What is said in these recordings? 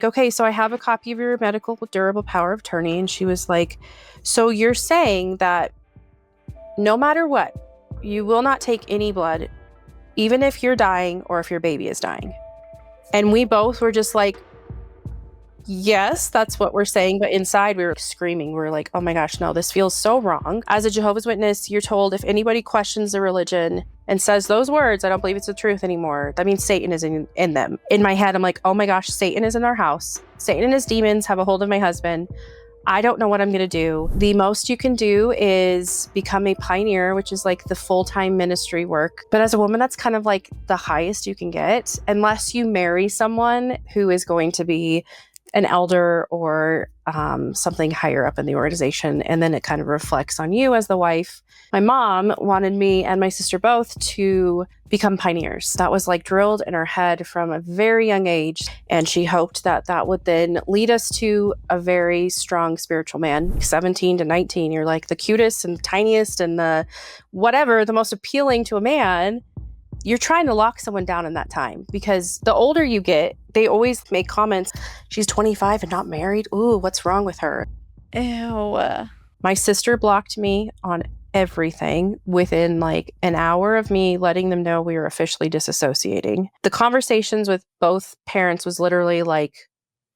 Okay, so I have a copy of your medical durable power of attorney. And she was like, so you're saying that no matter what, you will not take any blood, even if you're dying or if your baby is dying. And we both were just like, yes, that's what we're saying. But inside we were screaming. We were like, oh my gosh, no, this feels so wrong. As a Jehovah's Witness, you're told if anybody questions the religion and says those words, I don't believe it's the truth anymore, that means Satan is in them. In my head, I'm like, oh my gosh, Satan is in our house. Satan and his demons have a hold of my husband. I don't know what I'm going to do. The most you can do is become a pioneer, which is like the full-time ministry work. But as a woman, that's kind of like the highest you can get, unless you marry someone who is going to be an elder or something higher up in the organization. And then it kind of reflects on you as the wife. My mom wanted me and my sister both to become pioneers. That was like drilled in our head from a very young age. And she hoped that that would then lead us to a very strong spiritual man. 17 to 19, you're like the cutest and tiniest and the whatever, the most appealing to a man. You're trying to lock someone down in that time because the older you get, they always make comments. She's 25 and not married. Ooh, what's wrong with her? Ew. My sister blocked me on everything within like an hour of me letting them know we were officially disassociating. The conversations with both parents was literally like,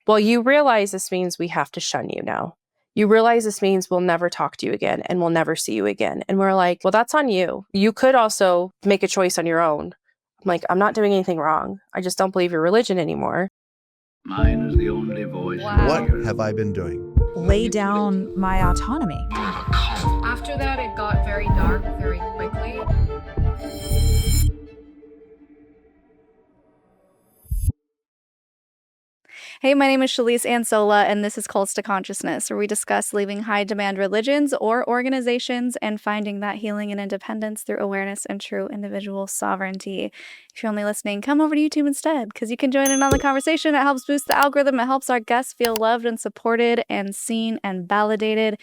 well, you realize this means we have to shun you now. You realize this means we'll never talk to you again and we'll never see you again. And we're like, well, that's on you. You could also make a choice on your own. I'm like, I'm not doing anything wrong. I just don't believe your religion anymore. Mine is the only voice. Wow. What have I been doing? Lay down my autonomy. After that, it got very dark very quickly. Hey, my name is Shalise Ansola, and this is Cults to Consciousness, where we discuss leaving high-demand religions or organizations and finding that healing and independence through awareness and true individual sovereignty. If you're only listening, come over to YouTube instead, because you can join in on the conversation. It helps boost the algorithm. It helps our guests feel loved and supported and seen and validated.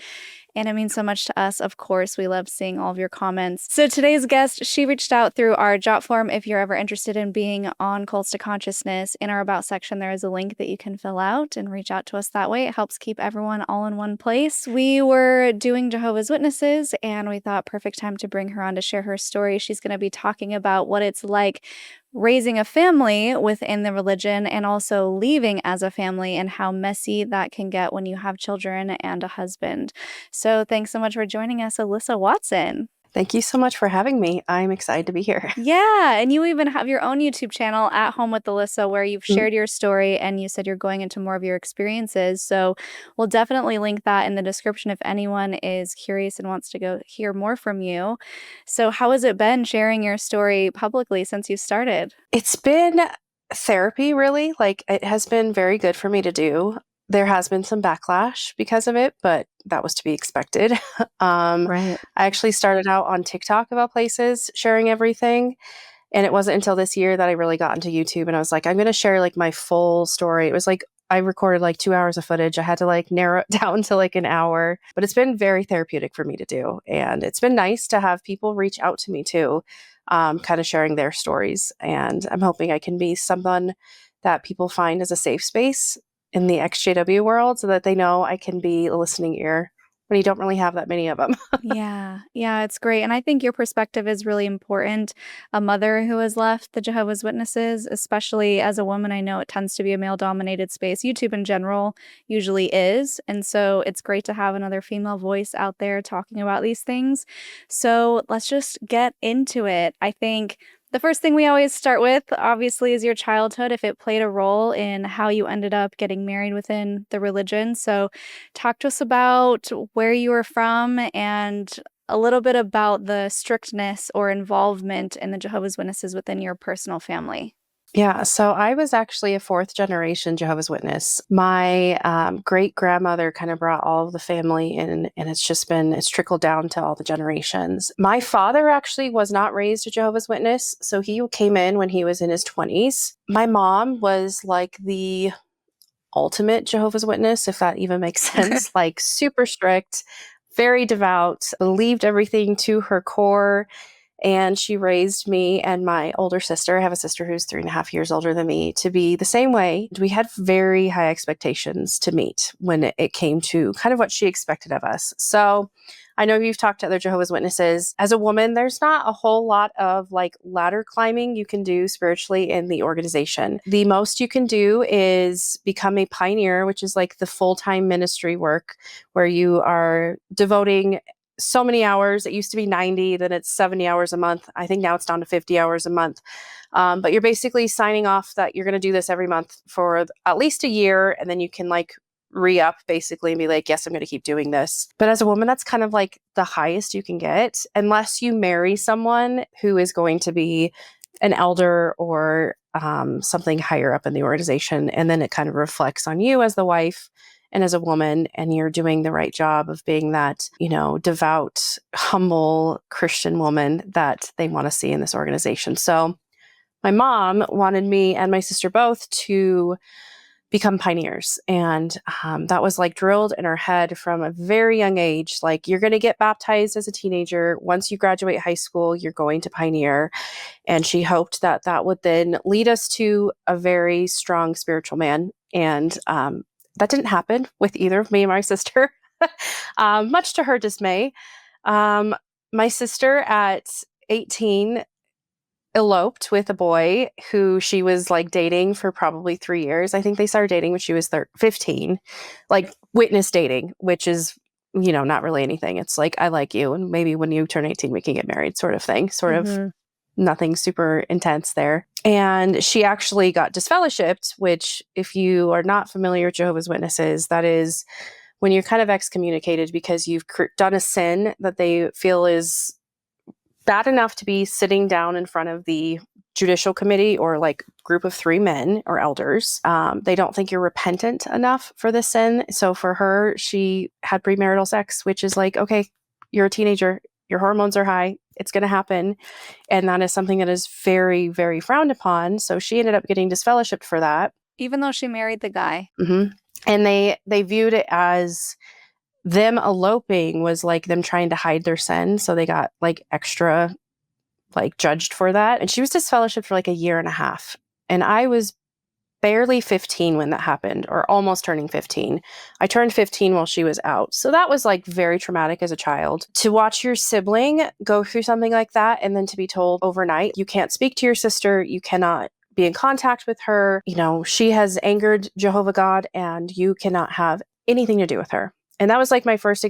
And it means so much to us. Of course, we love seeing all of your comments. So today's guest, she reached out through our jot form. If you're ever interested in being on Cults to Consciousness, in our About section, there is a link that you can fill out and reach out to us that way. It helps keep everyone all in one place. We were doing Jehovah's Witnesses, and we thought perfect time to bring her on to share her story. She's going to be talking about what it's like raising a family within the religion and also leaving as a family and how messy that can get when you have children and a husband. So thanks so much for joining us, Alissa Watson. Thank you so much for having me. I'm excited to be here. Yeah, and you even have your own YouTube channel, At Home with Alissa, where you've shared your story and you said you're going into more of your experiences. So we'll definitely link that in the description if anyone is curious and wants to go hear more from you. So how has it been sharing your story publicly since you started? It's been therapy, really. Like, it has been very good for me to do. There has been some backlash because of it, but that was to be expected. Right. I actually started out on TikTok of all places, sharing everything. And it wasn't until this year that I really got into YouTube and I was like, I'm going to share like my full story. It was like, I recorded like 2 hours of footage. I had to like narrow it down to like an hour, but it's been very therapeutic for me to do. And it's been nice to have people reach out to me too, kind of sharing their stories. And I'm hoping I can be someone that people find as a safe space in the XJW world so that they know I can be a listening ear when you don't really have that many of them. Yeah, it's great. And I think your perspective is really important. A mother who has left the Jehovah's Witnesses, especially as a woman, I know it tends to be a male-dominated space. YouTube in general usually is. And so it's great to have another female voice out there talking about these things. So let's just get into it. I think the first thing we always start with, obviously, is your childhood, if it played a role in how you ended up getting married within the religion. So talk to us about where you were from and a little bit about the strictness or involvement in the Jehovah's Witnesses within your personal family. Yeah, so I was actually a fourth generation Jehovah's Witness. My great grandmother kind of brought all of the family in, and it's trickled down to all the generations. My father actually was not raised a Jehovah's Witness, so he came in when he was in his 20s. My mom was like the ultimate Jehovah's Witness, if that even makes sense, like super strict, very devout, believed everything to her core. And she raised me and my older sister, I have a sister who's 3.5 years older than me, to be the same way. We had very high expectations to meet when it came to kind of what she expected of us. So I know you've talked to other Jehovah's Witnesses. As a woman, there's not a whole lot of like ladder climbing you can do spiritually in the organization. The most you can do is become a pioneer, which is like the full-time ministry work where you are devoting so many hours. It used to be 90, then it's 70 hours a month. I think now it's down to 50 hours a month. But you're basically signing off that you're going to do this every month for at least a year, and then you can like re-up basically and be like, yes, I'm going to keep doing this. But as a woman, that's kind of like the highest you can get, unless you marry someone who is going to be an elder or something higher up in the organization. And then it kind of reflects on you as the wife and as a woman, and you're doing the right job of being that, devout, humble Christian woman that they want to see in this organization. So my mom wanted me and my sister both to become pioneers. And that was like drilled in our head from a very young age. Like, you're going to get baptized as a teenager. Once you graduate high school, you're going to pioneer. And she hoped that that would then lead us to a very strong spiritual man. And that didn't happen with either of me and my sister, much to her dismay. My sister at 18 eloped with a boy who she was like dating for probably 3 years. I think they started dating when she was 15, like witness dating, which is, not really anything. It's like, I like you, and maybe when you turn 18, we can get married sort of thing, of nothing super intense there. And she actually got disfellowshipped, which, if you are not familiar with Jehovah's Witnesses, that is when you're kind of excommunicated because you've done a sin that they feel is bad enough to be sitting down in front of the judicial committee or like group of 3 men or elders. They don't think you're repentant enough for this sin. So for her, she had premarital sex, which is like, okay, you're a teenager, your hormones are high, it's going to happen. And that is something that is very, very frowned upon. So she ended up getting disfellowshipped for that. Even though she married the guy. Mm-hmm. And they viewed it as them eloping was like them trying to hide their sin. So they got like extra like judged for that. And she was disfellowshipped for like a year and a half. And I was barely 15 when that happened, or almost turning 15. I turned 15 while she was out. So that was like very traumatic as a child. To watch your sibling go through something like that, and then to be told overnight, you can't speak to your sister, you cannot be in contact with her, she has angered Jehovah God, and you cannot have anything to do with her. And that was like my first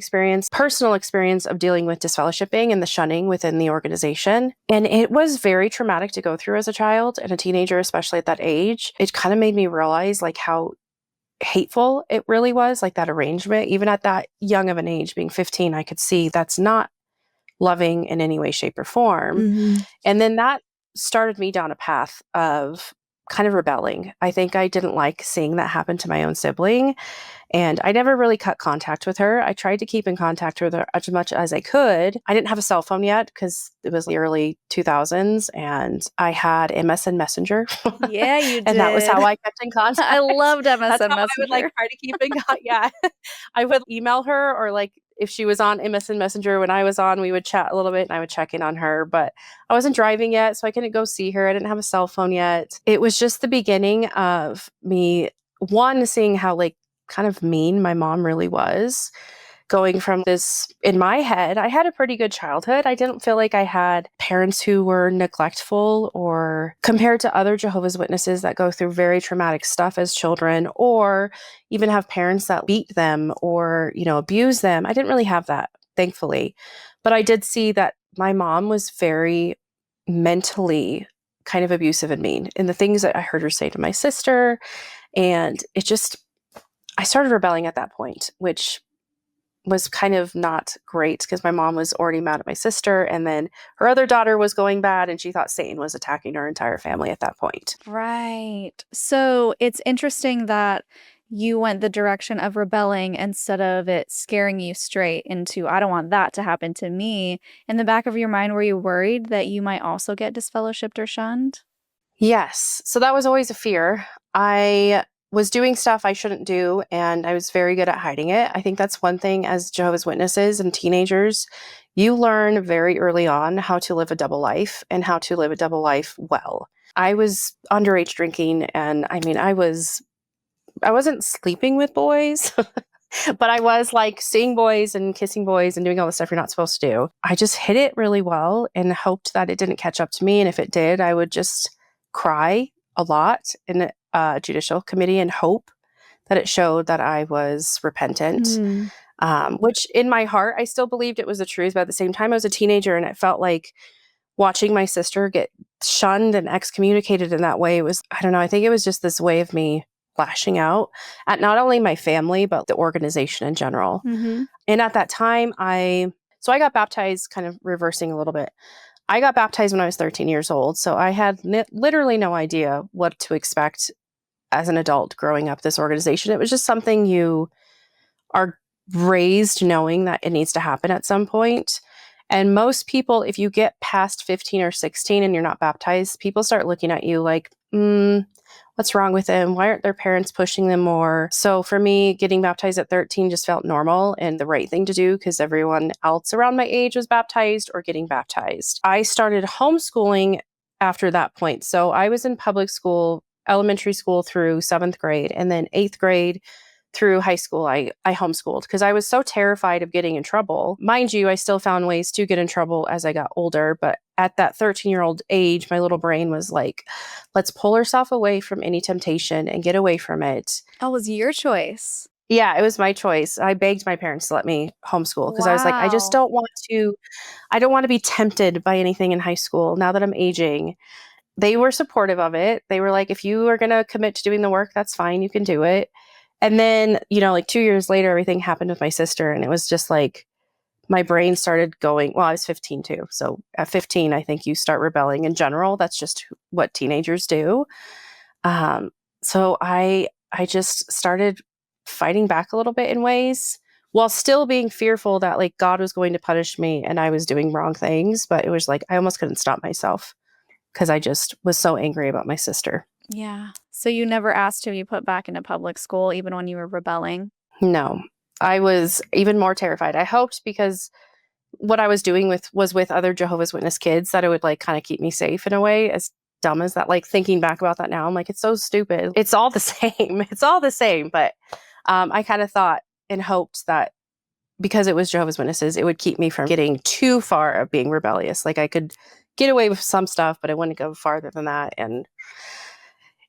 personal experience of dealing with disfellowshipping and the shunning within the organization. And it was very traumatic to go through as a child and a teenager, especially at that age. It kind of made me realize like how hateful it really was, like that arrangement. Even at that young of an age, being 15, I could see that's not loving in any way, shape, or form. Mm-hmm. And then that started me down a path of kind of rebelling. I think I didn't like seeing that happen to my own sibling. And I never really cut contact with her. I tried to keep in contact with her as much as I could. I didn't have a cell phone yet because it was the early 2000s, and I had MSN Messenger. Yeah, you did. And that was how I kept in contact. I loved MSN That's how Messenger. I would like try to keep in contact. Yeah. I would email her, or like if she was on MSN Messenger when I was on, we would chat a little bit and I would check in on her. But I wasn't driving yet, so I couldn't go see her. I didn't have a cell phone yet. It was just the beginning of me, seeing how like kind of mean my mom really was. Going from this, in my head, I had a pretty good childhood. I didn't feel like I had parents who were neglectful, or compared to other Jehovah's Witnesses that go through very traumatic stuff as children, or even have parents that beat them or, abuse them. I didn't really have that, thankfully. But I did see that my mom was very mentally kind of abusive and mean in the things that I heard her say to my sister. And I started rebelling at that point, which was kind of not great because my mom was already mad at my sister, and then her other daughter was going bad, and she thought Satan was attacking her entire family at that point. Right. So it's interesting that you went the direction of rebelling instead of it scaring you straight into, I don't want that to happen to me. In the back of your mind, were you worried that you might also get disfellowshipped or shunned? Yes. So that was always a fear. I was doing stuff I shouldn't do, and I was very good at hiding it. I think that's one thing as Jehovah's Witnesses and teenagers, You learn very early on how to live a double life and how to live a double life well. I was underage drinking, and I mean, I wasn't sleeping with boys, but I was like seeing boys and kissing boys and doing all the stuff you're not supposed to do. I just hid it really well and hoped that it didn't catch up to me. And if it did, I would just cry a lot in a judicial committee and hope that it showed that I was repentant. Which in my heart, I still believed it was the truth. But at the same time, I was a teenager, and it felt like watching my sister get shunned and excommunicated in that way. It was, I don't know, I think it was just this way of me lashing out at not only my family, but the organization in general. Mm-hmm. And at that time, I got baptized, kind of reversing a little bit. I got baptized when I was 13 years old. So I had literally no idea what to expect as an adult growing up this organization. It was just something you are raised knowing that it needs to happen at some point. And most people, if you get past 15 or 16 and you're not baptized, people start looking at you like, what's wrong with them? Why aren't their parents pushing them more? So for me, getting baptized at 13 just felt normal and the right thing to do because everyone else around my age was baptized or getting baptized. I started homeschooling after that point. So I was in public school, elementary school through 7th grade, and then 8th grade through high school, I homeschooled because I was so terrified of getting in trouble. Mind you, I still found ways to get in trouble as I got older. But at that 13-year-old age, my little brain was like, let's pull ourselves away from any temptation and get away from it. Oh, it was your choice. Yeah, it was my choice. I begged my parents to let me homeschool because I was like, I just don't want to be tempted by anything in high school now that I'm aging. They were supportive of it. They were like, if you are going to commit to doing the work, that's fine. You can do it. And then, like 2 years later, everything happened with my sister. And it was just like, my brain started going, well, I was 15 too. So at 15, I think you start rebelling in general. That's just what teenagers do. So I just started fighting back a little bit in ways while still being fearful that like God was going to punish me and I was doing wrong things. But it was like, I almost couldn't stop myself because I just was so angry about my sister. Yeah. So you never asked to be put back into public school, even when you were rebelling? No, I was even more terrified. I hoped because what I was doing was with other Jehovah's Witness kids that it would like kind of keep me safe in a way. As dumb as that, like thinking back about that now, I'm like, it's so stupid. It's all the same. It's all the same. But I kind of thought and hoped that because it was Jehovah's Witnesses, it would keep me from getting too far of being rebellious. Like I could get away with some stuff, but I wouldn't go farther than that. And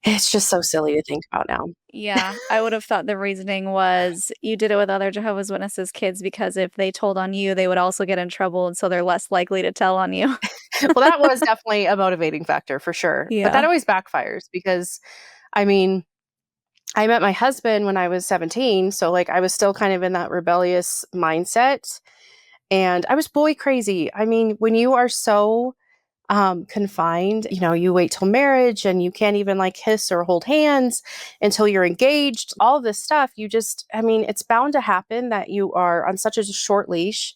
it's just so silly to think about now. Yeah, I would have thought the reasoning was you did it with other Jehovah's Witnesses kids because if they told on you, they would also get in trouble, and so they're less likely to tell on you. Well, that was definitely a motivating factor for sure. Yeah. But that always backfires because, I mean, I met my husband when I was 17, so like I was still kind of in that rebellious mindset, and I was boy crazy. I mean, when you are so confined, you wait till marriage and you can't even like kiss or hold hands until you're engaged, all of this stuff, it's bound to happen that you are on such a short leash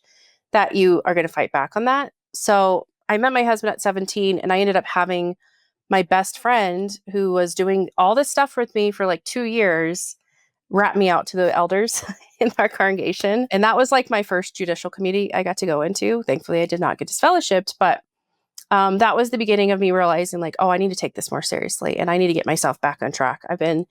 that you are going to fight back on that. So I met my husband at 17 and I ended up having my best friend who was doing all this stuff with me for like 2 years rat me out to the elders in our congregation. And that was like my first judicial committee I got to go into. Thankfully, I did not get disfellowshipped, but that was the beginning of me realizing like, oh, I need to take this more seriously and I need to get myself back on track. I've been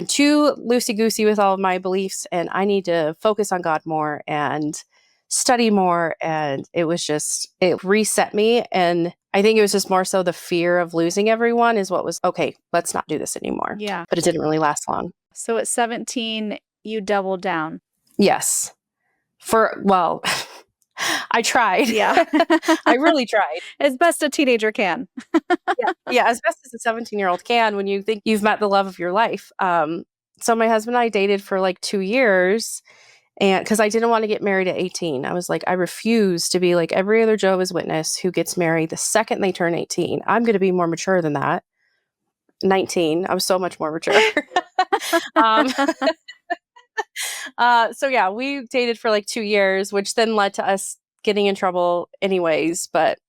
too loosey-goosey with all of my beliefs and I need to focus on God more and study more. And it reset me. And I think it was just more so the fear of losing everyone is what was, okay, let's not do this anymore. Yeah. But it didn't really last long. So at 17, you doubled down. Yes. I tried. Yeah. I really tried. As best a teenager can. Yeah, as best as a 17-year-old can when you think you've met the love of your life. So my husband and I dated for like 2 years, and because I didn't want to get married at 18. I was like, I refuse to be like every other Jehovah's Witness who gets married the second they turn 18. I'm going to be more mature than that. 19. I was so much more mature. So yeah, we dated for like 2 years, which then led to us getting in trouble anyways. But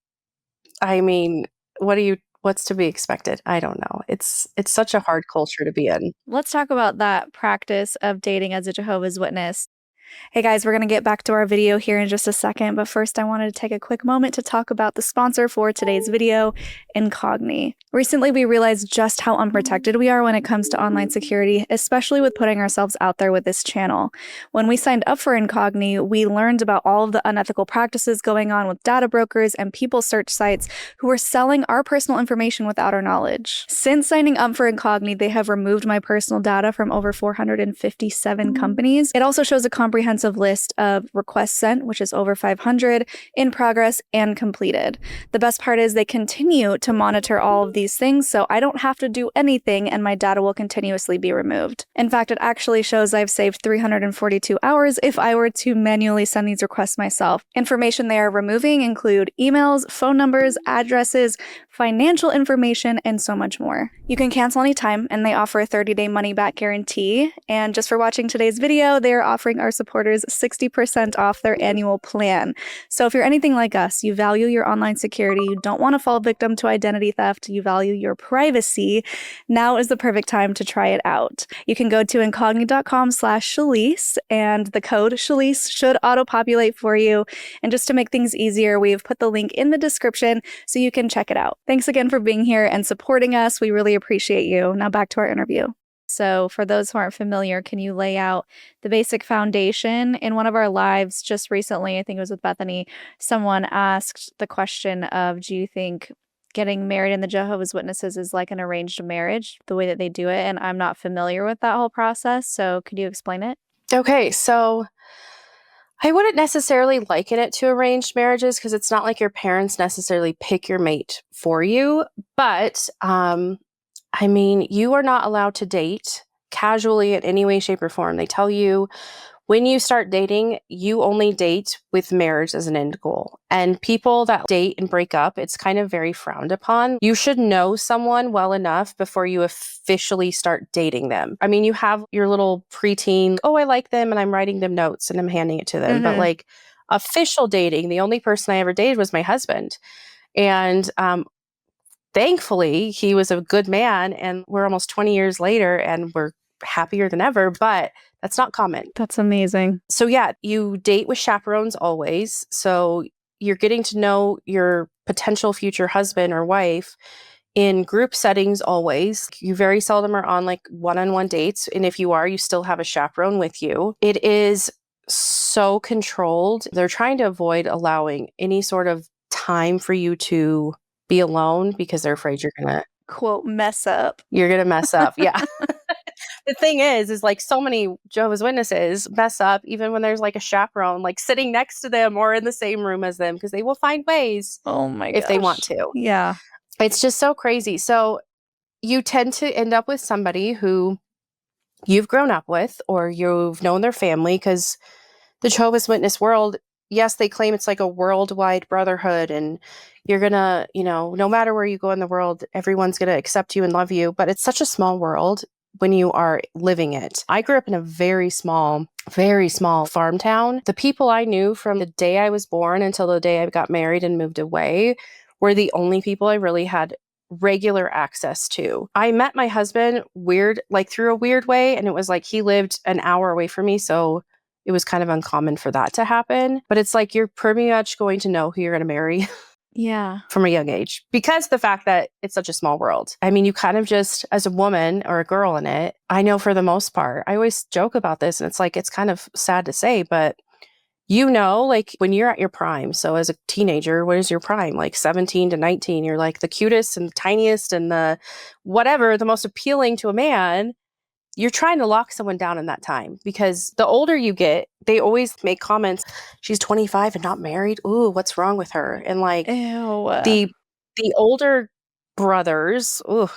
I mean, what's to be expected? I don't know. It's such a hard culture to be in. Let's talk about that practice of dating as a Jehovah's Witness. Hey guys, we're going to get back to our video here in just a second, but first I wanted to take a quick moment to talk about the sponsor for today's video, Incogni. Recently, we realized just how unprotected we are when it comes to online security, especially with putting ourselves out there with this channel. When we signed up for Incogni, we learned about all of the unethical practices going on with data brokers and people search sites who are selling our personal information without our knowledge. Since signing up for Incogni, they have removed my personal data from over 457 companies. It also shows a comprehensive list of requests sent, which is over 500, in progress, and completed. The best part is they continue to monitor all of these things, so I don't have to do anything and my data will continuously be removed. In fact, it actually shows I've saved 342 hours if I were to manually send these requests myself. Information they are removing include emails, phone numbers, addresses, financial information, and so much more. You can cancel anytime, and they offer a 30-day money-back guarantee. And just for watching today's video, they are offering our supporters 60% off their annual plan. So if you're anything like us, you value your online security, you don't want to fall victim to identity theft, you value your privacy, now is the perfect time to try it out. You can go to incogni.com/Shalise, and the code Shalise should auto-populate for you. And just to make things easier, we've put the link in the description so you can check it out. Thanks again for being here and supporting us. We really appreciate you. Now back to our interview. So for those who aren't familiar, can you lay out the basic foundation? In one of our lives just recently, I think it was with Bethany, someone asked the question of, do you think getting married in the Jehovah's Witnesses is like an arranged marriage, the way that they do it? And I'm not familiar with that whole process. So could you explain it? Okay, so I wouldn't necessarily liken it to arranged marriages because it's not like your parents necessarily pick your mate for you. But, I mean, you are not allowed to date casually in any way, shape, or form. They tell you when you start dating, you only date with marriage as an end goal. And people that date and break up, it's kind of very frowned upon. You should know someone well enough before you officially start dating them. I mean, you have your little preteen, oh, I like them, and I'm writing them notes and I'm handing it to them. But like official dating, the only person I ever dated was my husband. And thankfully, he was a good man, and we're almost 20 years later and we're happier than ever, but that's not common. That's amazing. So yeah, you date with chaperones always. So you're getting to know your potential future husband or wife in group settings always. You very seldom are on like one-on-one dates. And if you are, you still have a chaperone with you. It is so controlled. They're trying to avoid allowing any sort of time for you to be alone because they're afraid you're going to, quote, mess up. You're going to mess up. Yeah. The thing is like so many Jehovah's Witnesses mess up even when there's like a chaperone, like sitting next to them or in the same room as them, because they will find ways if they want to. Yeah. It's just so crazy. So you tend to end up with somebody who you've grown up with or you've known their family, because the Jehovah's Witness world, yes, they claim it's like a worldwide brotherhood and you're gonna, no matter where you go in the world, everyone's gonna accept you and love you. But it's such a small world when you are living it. I grew up in a very small farm town. The people I knew from the day I was born until the day I got married and moved away were the only people I really had regular access to. I met my husband through a weird way, and it was like he lived an hour away from me, so it was kind of uncommon for that to happen. But it's like you're pretty much going to know who you're going to marry. Yeah. From a young age, because the fact that it's such a small world. I mean, you kind of just, as a woman or a girl in it, I know for the most part, I always joke about this, and it's like, it's kind of sad to say, but like when you're at your prime. So as a teenager, what is your prime? Like 17 to 19, you're like the cutest and the tiniest and the whatever, the most appealing to a man. You're trying to lock someone down in that time, because the older you get, they always make comments. She's 25 and not married. Ooh, what's wrong with her? And like, ew. The older brothers, will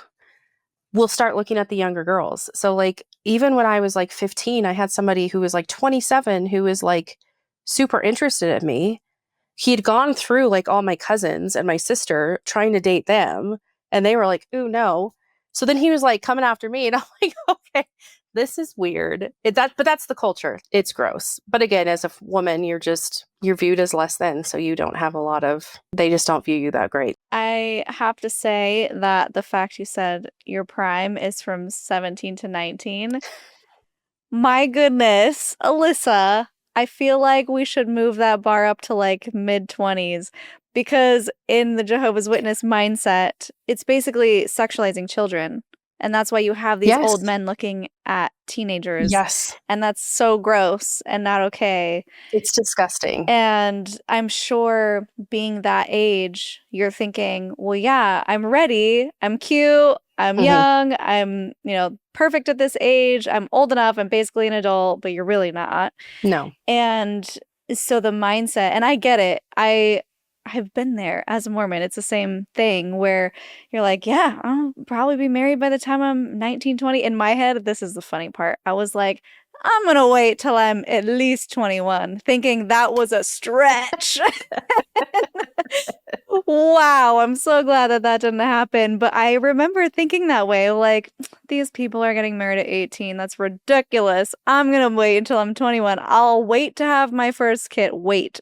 start looking at the younger girls. So like, even when I was like 15, I had somebody who was like 27 who was like super interested in me. He'd gone through like all my cousins and my sister trying to date them, and they were like, ooh, no. So then he was like coming after me, and I'm like, okay, this is weird. But that's the culture. It's gross. But again, as a woman, you're viewed as less than, so you don't have they just don't view you that great. I have to say that the fact you said your prime is from 17 to 19, my goodness, Alissa, I feel like we should move that bar up to like mid-20s because in the Jehovah's Witness mindset, it's basically sexualizing children. And that's why you have these Yes. old men looking at teenagers. Yes. And that's so gross and not okay. It's disgusting. And I'm sure being that age, you're thinking, well, yeah, I'm ready. I'm cute. I'm young. I'm, perfect at this age. I'm old enough. I'm basically an adult, but you're really not. No. And so the mindset, and I get it. I've been there as a Mormon. It's the same thing where you're like, yeah, I'll probably be married by the time I'm 19, 20. In my head, this is the funny part. I was like, I'm going to wait till I'm at least 21, thinking that was a stretch. Wow, I'm so glad that didn't happen. But I remember thinking that way, like, these people are getting married at 18. That's ridiculous. I'm going to wait until I'm 21. I'll wait to have my first kid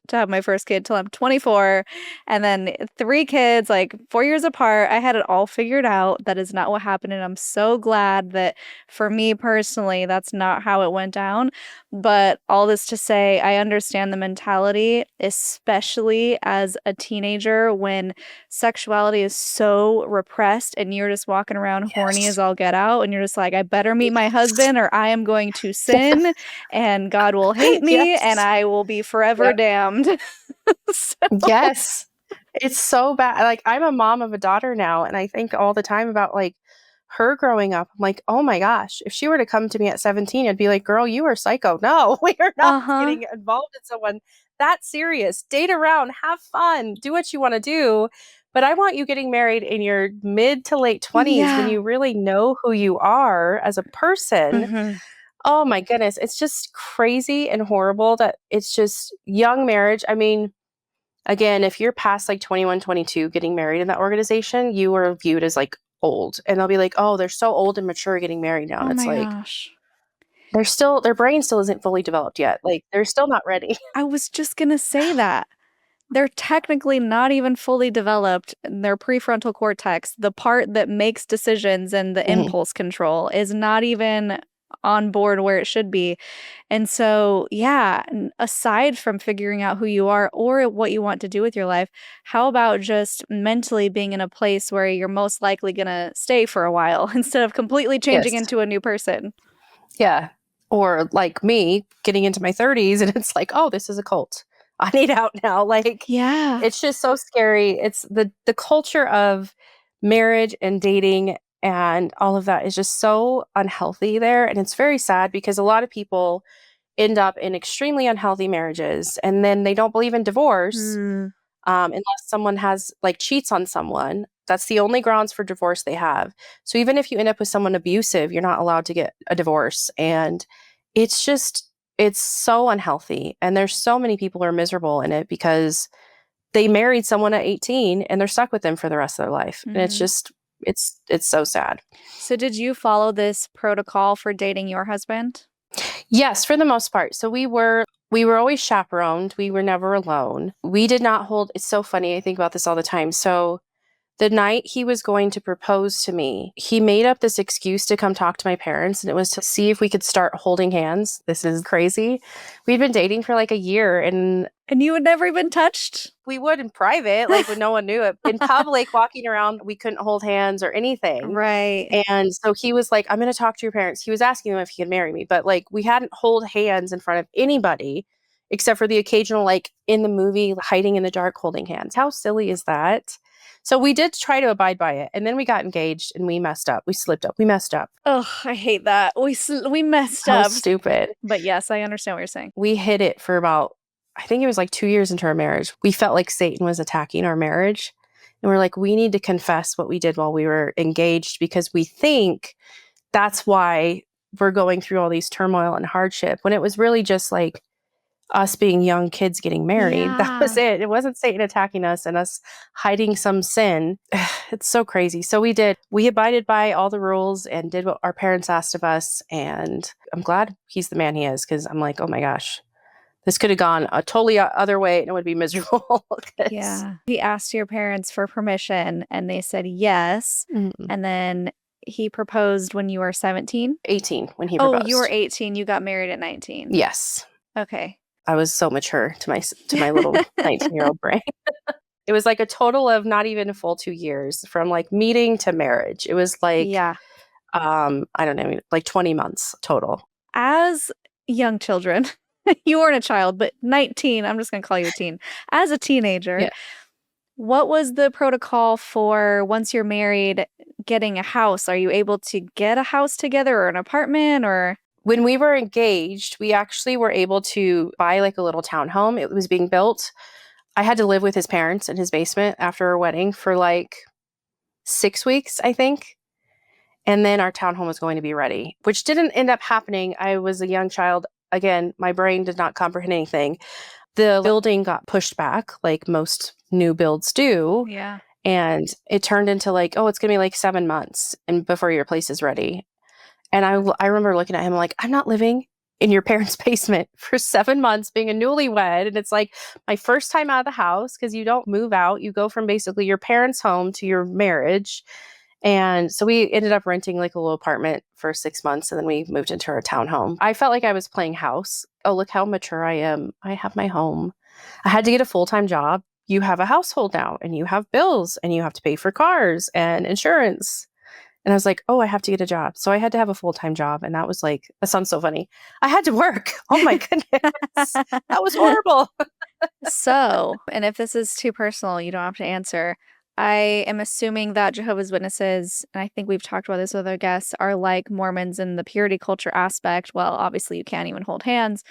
till I'm 24. And then 3 kids, like 4 years apart. I had it all figured out. That is not what happened. And I'm so glad that for me personally, that's not how it went down. But all this to say, I understand the mentality, especially as a teenager when sexuality is so repressed and you're just walking around horny as all get out and you're just like, I better meet my husband or I am going to sin and God will hate me and I will be forever damned. Yes. It's so bad. Like, I'm a mom of a daughter now, and I think all the time about like her growing up. I'm like, oh my gosh, if she were to come to me at 17, I'd be like, girl, you are psycho. No, we are not getting involved in someone that serious. Date around, have fun, do what you want to do. But I want you getting married in your mid to late 20s when you really know who you are as a person. Oh my goodness. It's just crazy and horrible that it's just young marriage. I mean, again, if you're past like 21, 22 getting married in that organization, you are viewed as like old. And they'll be like, oh, they're so old and mature getting married now. And it's like, gosh. their brain still isn't fully developed yet. Like, they're still not ready. I was just going to say that. They're technically not even fully developed. Their prefrontal cortex, the part that makes decisions and the impulse control, is not even on board where it should be. And so, yeah, aside from figuring out who you are or what you want to do with your life, how about just mentally being in a place where you're most likely going to stay for a while instead of completely changing into a new person? Yeah. Or like me getting into my 30s and it's like, oh, this is a cult. I need out now. Like, it's just so scary. It's the culture of marriage and dating and all of that is just so unhealthy there. And it's very sad because a lot of people end up in extremely unhealthy marriages and then they don't believe in divorce unless someone has like cheats on someone. That's the only grounds for divorce they have. So even if you end up with someone abusive, you're not allowed to get a divorce. And it's so unhealthy. And there's so many people who are miserable in it because they married someone at 18 and they're stuck with them for the rest of their life. And it's just, it's so sad. So did you follow this protocol for dating your husband? Yes, for the most part. So we were always chaperoned. We were never alone. We did not hold, it's so funny. I think about this all the time. So the night he was going to propose to me, he made up this excuse to come talk to my parents, and it was to see if we could start holding hands. This is crazy. We'd been dating for like a year, and you had never even touched? We would in private, like when no one knew it. In public, walking around, we couldn't hold hands or anything. Right. And so he was like, I'm going to talk to your parents. He was asking them if he could marry me, but like we hadn't hold hands in front of anybody except for the occasional, like in the movie, hiding in the dark, holding hands. How silly is that? So we did try to abide by it. And then we got engaged and we messed up. We slipped up. We messed up. Oh, I hate that. We messed How up. stupid. But yes, I understand what you're saying. We hid it for about, I think it was like 2 years into our marriage. We felt like Satan was attacking our marriage. And we're like, we need to confess what we did while we were engaged because we think that's why we're going through all these turmoil and hardship when it was really just like us being young kids getting married. Yeah. That was it. It wasn't Satan attacking us and us hiding some sin. It's so crazy. So we did. We abided by all the rules and did what our parents asked of us. And I'm glad he's the man he is because I'm like, oh my gosh, this could have gone a totally other way and it would be miserable. Yeah. He asked your parents for permission and they said yes. And then he proposed when you were 17? 18 when he proposed. Oh, you were 18. You got married at 19. Yes. Okay. I was so mature to my little 19-year-old brain. It was like a total of not even a full 2 years from like meeting to marriage. It was like, Yeah. I don't know, like 20 months total. As young children, you weren't a child, but 19, I'm just going to call you a teen. As a teenager, Yeah. what was the protocol for once you're married, getting a house? Are you able to get a house together or an apartment or? When we were engaged, we actually were able to buy like a little townhome. It was being built. I had to live with his parents in his basement after our wedding for like 6 weeks, I think. And then our townhome was going to be ready, which didn't end up happening. I was a young child. Again, my brain did not comprehend anything. The building got pushed back like most new builds do. Yeah. And it turned into like, oh, it's going to be like 7 months and before your place is ready. And I remember looking at him like, I'm not living in your parents' basement for 7 months being a newlywed. And it's like my first time out of the house because you don't move out. You go from basically your parents' home to your marriage. And so we ended up renting like a little apartment for 6 months and then we moved into our townhome. I felt like I was playing house. Oh, look how mature I am. I have my home. I had to get a full-time job. You have a household now and you have bills and you have to pay for cars and insurance. And I was like, oh, I have to get a job. So I had to have a full-time job. And that was like, that sounds so funny. I had to work. Oh my goodness. That was horrible. So, and if this is too personal, you don't have to answer. I am assuming that Jehovah's Witnesses, and I think we've talked about this with other guests, are like Mormons in the purity culture aspect. Well, obviously you can't even hold hands.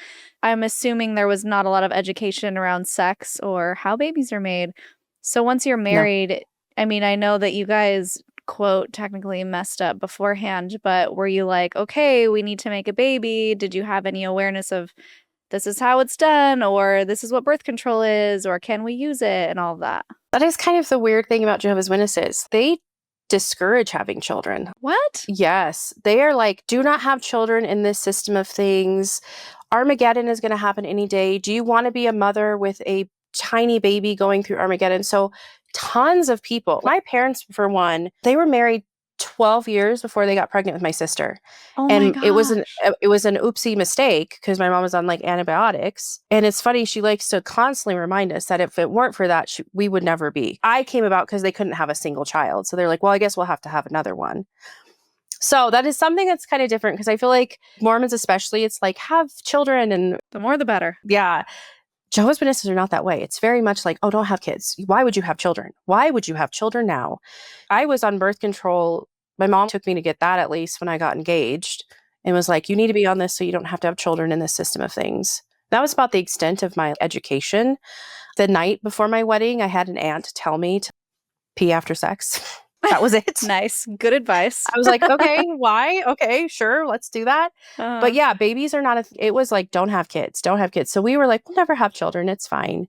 I'm assuming there was not a lot of education around sex or how babies are made. So once you're married, I mean, I know that you guys, quote, technically messed up beforehand, but were you like, okay, we need to make a baby? Did you have any awareness of this is how it's done, or this is what birth control is, or can we use it, and all of that? That is kind of the weird thing about Jehovah's Witnesses. They discourage having children. What? Yes. They are like, do not have children in this system of things. Armageddon is going to happen any day. Do you want to be a mother with a tiny baby going through Armageddon? So tons of people, my parents, for one, they were married 12 years before they got pregnant with my sister. Oh And my it was gosh. an oopsie mistake because my mom was on like antibiotics. And it's funny, she likes to constantly remind us that if it weren't for that, we would never be. I came about because they couldn't have a single child. So they're like, well, I guess we'll have to have another one. So that is something that's kind of different because I feel like Mormons especially, it's like have children and The more the better. yeah. Jehovah's Witnesses are not that way. It's very much like, oh, don't have kids. Why would you have children? Why would you have children now? I was on birth control. My mom took me to get that at least when I got engaged and was like, you need to be on this so you don't have to have children in this system of things. That was about the extent of my education. The night before my wedding, I had an aunt tell me to pee after sex. That was it. Nice. Good advice. I was like, okay, why? Okay, sure, let's do that. But yeah, babies are not it was like, don't have kids, don't have kids. So we were like, we'll never have children. It's fine.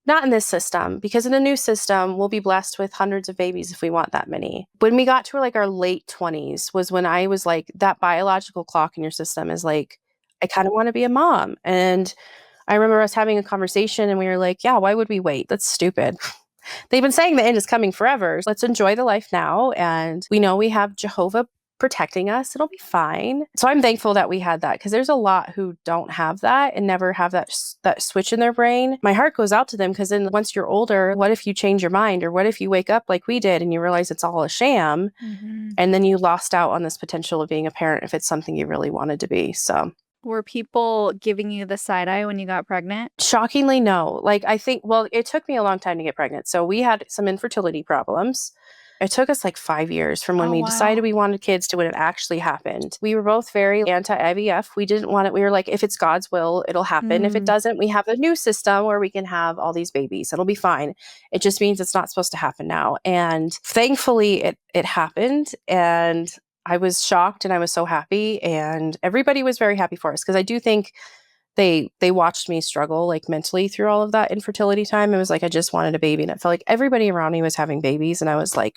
Not in this system, because in a new system, we'll be blessed with hundreds of babies if we want that many. When we got to like our late 20s was when I was like, that biological clock in your system is like, I kind of want to be a mom. And I remember us having a conversation and we were like, yeah, why would we wait? That's stupid. They've been saying the end is coming forever. Let's enjoy the life now. And we know we have Jehovah protecting us. It'll be fine. So I'm thankful that we had that because there's a lot who don't have that and never have that switch in their brain. My heart goes out to them because then once you're older, what if you change your mind? Or what if you wake up like we did and you realize it's all a sham? Mm-hmm. And then you lost out on this potential of being a parent if it's something you really wanted to be. So Were people giving you the side eye when you got pregnant? shockingly, no. Like, I think, well, it took me a long time to get pregnant. So we had some infertility problems. It took us like 5 years from when we decided we wanted kids to when it actually happened. We were both very anti-IVF. We didn't want it. We were like, if it's God's will, it'll happen. If it doesn't, we have a new system where we can have all these babies. It'll be fine. It just means it's not supposed to happen now. And thankfully, it happened. And I was shocked and I was so happy. And everybody was very happy for us because I do think they watched me struggle like mentally through all of that infertility time. It was like I just wanted a baby and it felt like everybody around me was having babies and I was like,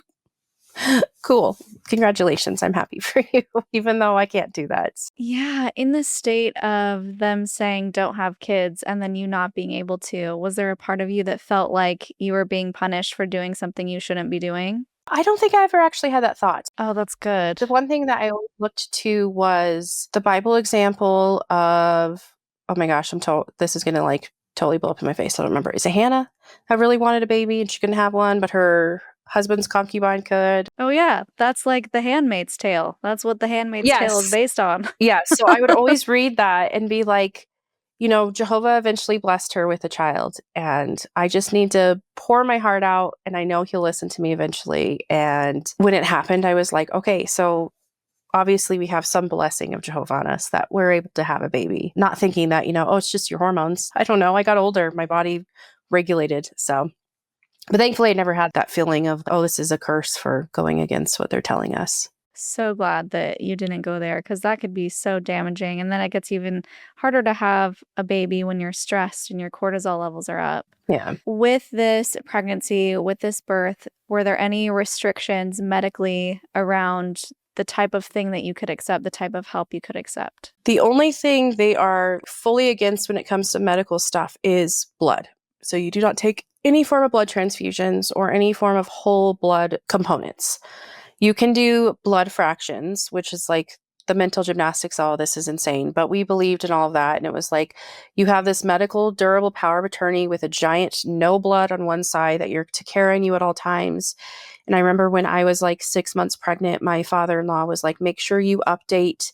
cool, congratulations, I'm happy for you, even though I can't do that. Yeah, in the state of them saying don't have kids and then you not being able to, was there a part of you that felt like you were being punished for doing something you shouldn't be doing? I don't think I ever actually had that thought. Oh, that's good. The one thing that I always looked to was the Bible example of oh my gosh, this is going to like totally blow up in my face. I don't remember. Is it Hannah that really wanted a baby and she couldn't have one, but her husband's concubine could? Oh, yeah. That's like The Handmaid's Tale. That's what The Handmaid's Tale is Yes. based on. Yeah. So I would always read that and be like, you know, Jehovah eventually blessed her with a child, and I just need to pour my heart out, and I know he'll listen to me eventually. And when it happened, I was like, okay, so obviously we have some blessing of Jehovah on us that we're able to have a baby. Not thinking that, you know, oh, it's just your hormones. I don't know. I got older. My body regulated. So, but thankfully I never had that feeling of, oh, this is a curse for going against what they're telling us. So glad that you didn't go there, because that could be so damaging. And then it gets even harder to have a baby when you're stressed and your cortisol levels are up. Yeah. With this pregnancy, with this birth, were there any restrictions medically around the type of thing that you could accept, the type of help you could accept? The only thing they are fully against when it comes to medical stuff is blood. So you do not take any form of blood transfusions or any form of whole blood components. You can do blood fractions, which is like the mental gymnastics. Oh, this is insane. But we believed in all of that. And it was like, you have this medical durable power of attorney with a giant no blood on one side that you're to carrying you at all times. And I remember when I was like 6 months pregnant, my father-in-law was like, make sure you update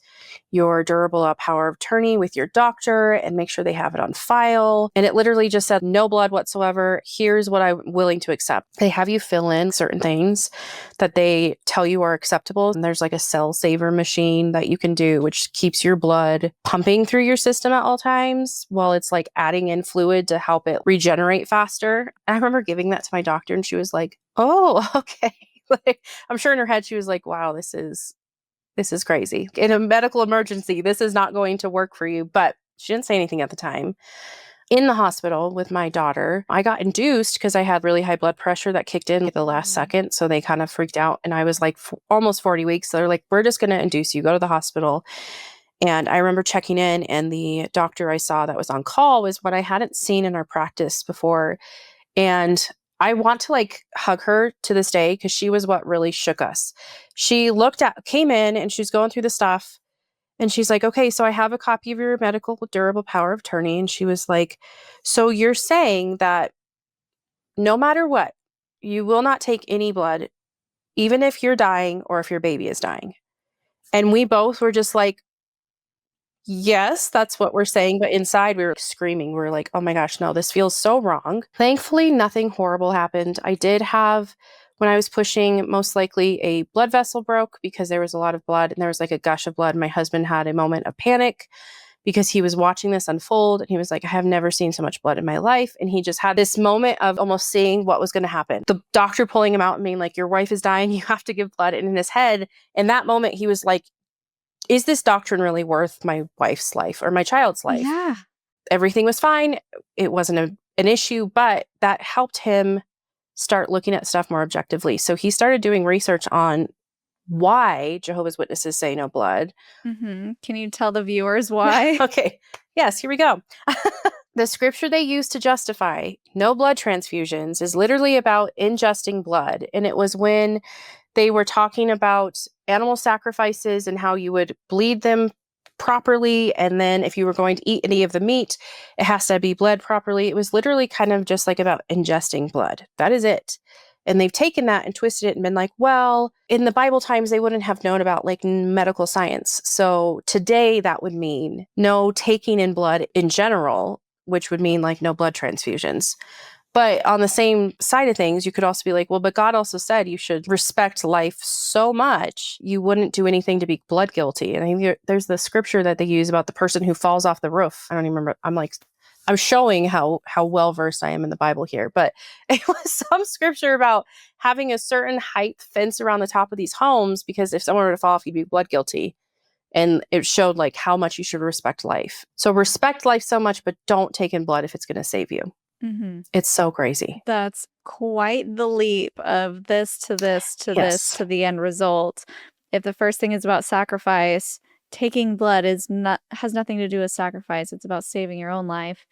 your durable power of attorney with your doctor and make sure they have it on file. And it literally just said, no blood whatsoever. Here's what I'm willing to accept. They have you fill in certain things that they tell you are acceptable. And there's like a cell saver machine that you can do, which keeps your blood pumping through your system at all times while it's like adding in fluid to help it regenerate faster. And I remember giving that to my doctor and she was like, oh, okay. Like, I'm sure in her head, she was like, wow, this is crazy. In a medical emergency, this is not going to work for you. But she didn't say anything at the time. In the hospital with my daughter, I got induced because I had really high blood pressure that kicked in at the last second. So they kind of freaked out. And I was like almost 40 weeks. So they're like, we're just going to induce you. Go to the hospital. And I remember checking in, and the doctor I saw that was on call was what I hadn't seen in our practice before. And I want to like hug her to this day because she was what really shook us. She came in and she was going through the stuff and she's like, okay, so I have a copy of your medical durable power of attorney. And she was like, so you're saying that no matter what, you will not take any blood, even if you're dying or if your baby is dying. And we both were just like, yes, that's what we're saying. But inside we were screaming. We were like, oh my gosh, no, this feels so wrong. Thankfully, nothing horrible happened. I did have, when I was pushing, most likely a blood vessel broke because there was a lot of blood and there was like a gush of blood. My husband had a moment of panic because he was watching this unfold and he was like, I have never seen so much blood in my life. And he just had this moment of almost seeing what was going to happen. The doctor pulling him out and being like, your wife is dying. You have to give blood. And in his head, in that moment, he was like, is this doctrine really worth my wife's life or my child's life? Yeah. Everything was fine. It wasn't an issue, but that helped him start looking at stuff more objectively. So he started doing research on why Jehovah's Witnesses say no blood. Mm-hmm. Can you tell the viewers why? Okay. Yes, here we go. The scripture they use to justify no blood transfusions is literally about ingesting blood. And it was when they were talking about animal sacrifices and how you would bleed them properly. And then if you were going to eat any of the meat, it has to be bled properly. It was literally kind of just like about ingesting blood. That is it. And they've taken that and twisted it and been like, well, in the Bible times, they wouldn't have known about like medical science. So today that would mean no taking in blood in general, which would mean like no blood transfusions. But on the same side of things, you could also be like, well, but God also said you should respect life so much you wouldn't do anything to be blood guilty. And I think there's the scripture that they use about the person who falls off the roof. I don't even remember. I'm showing how well versed I am in the Bible here, but it was some scripture about having a certain height fence around the top of these homes because if someone were to fall off, you'd be blood guilty. And it showed like how much you should respect life. So respect life so much, but don't take in blood if it's going to save you. Mm-hmm. It's so crazy. That's quite the leap of this to this to this to the end result. If the first thing is about sacrifice, taking blood has nothing to do with sacrifice. It's about saving your own life.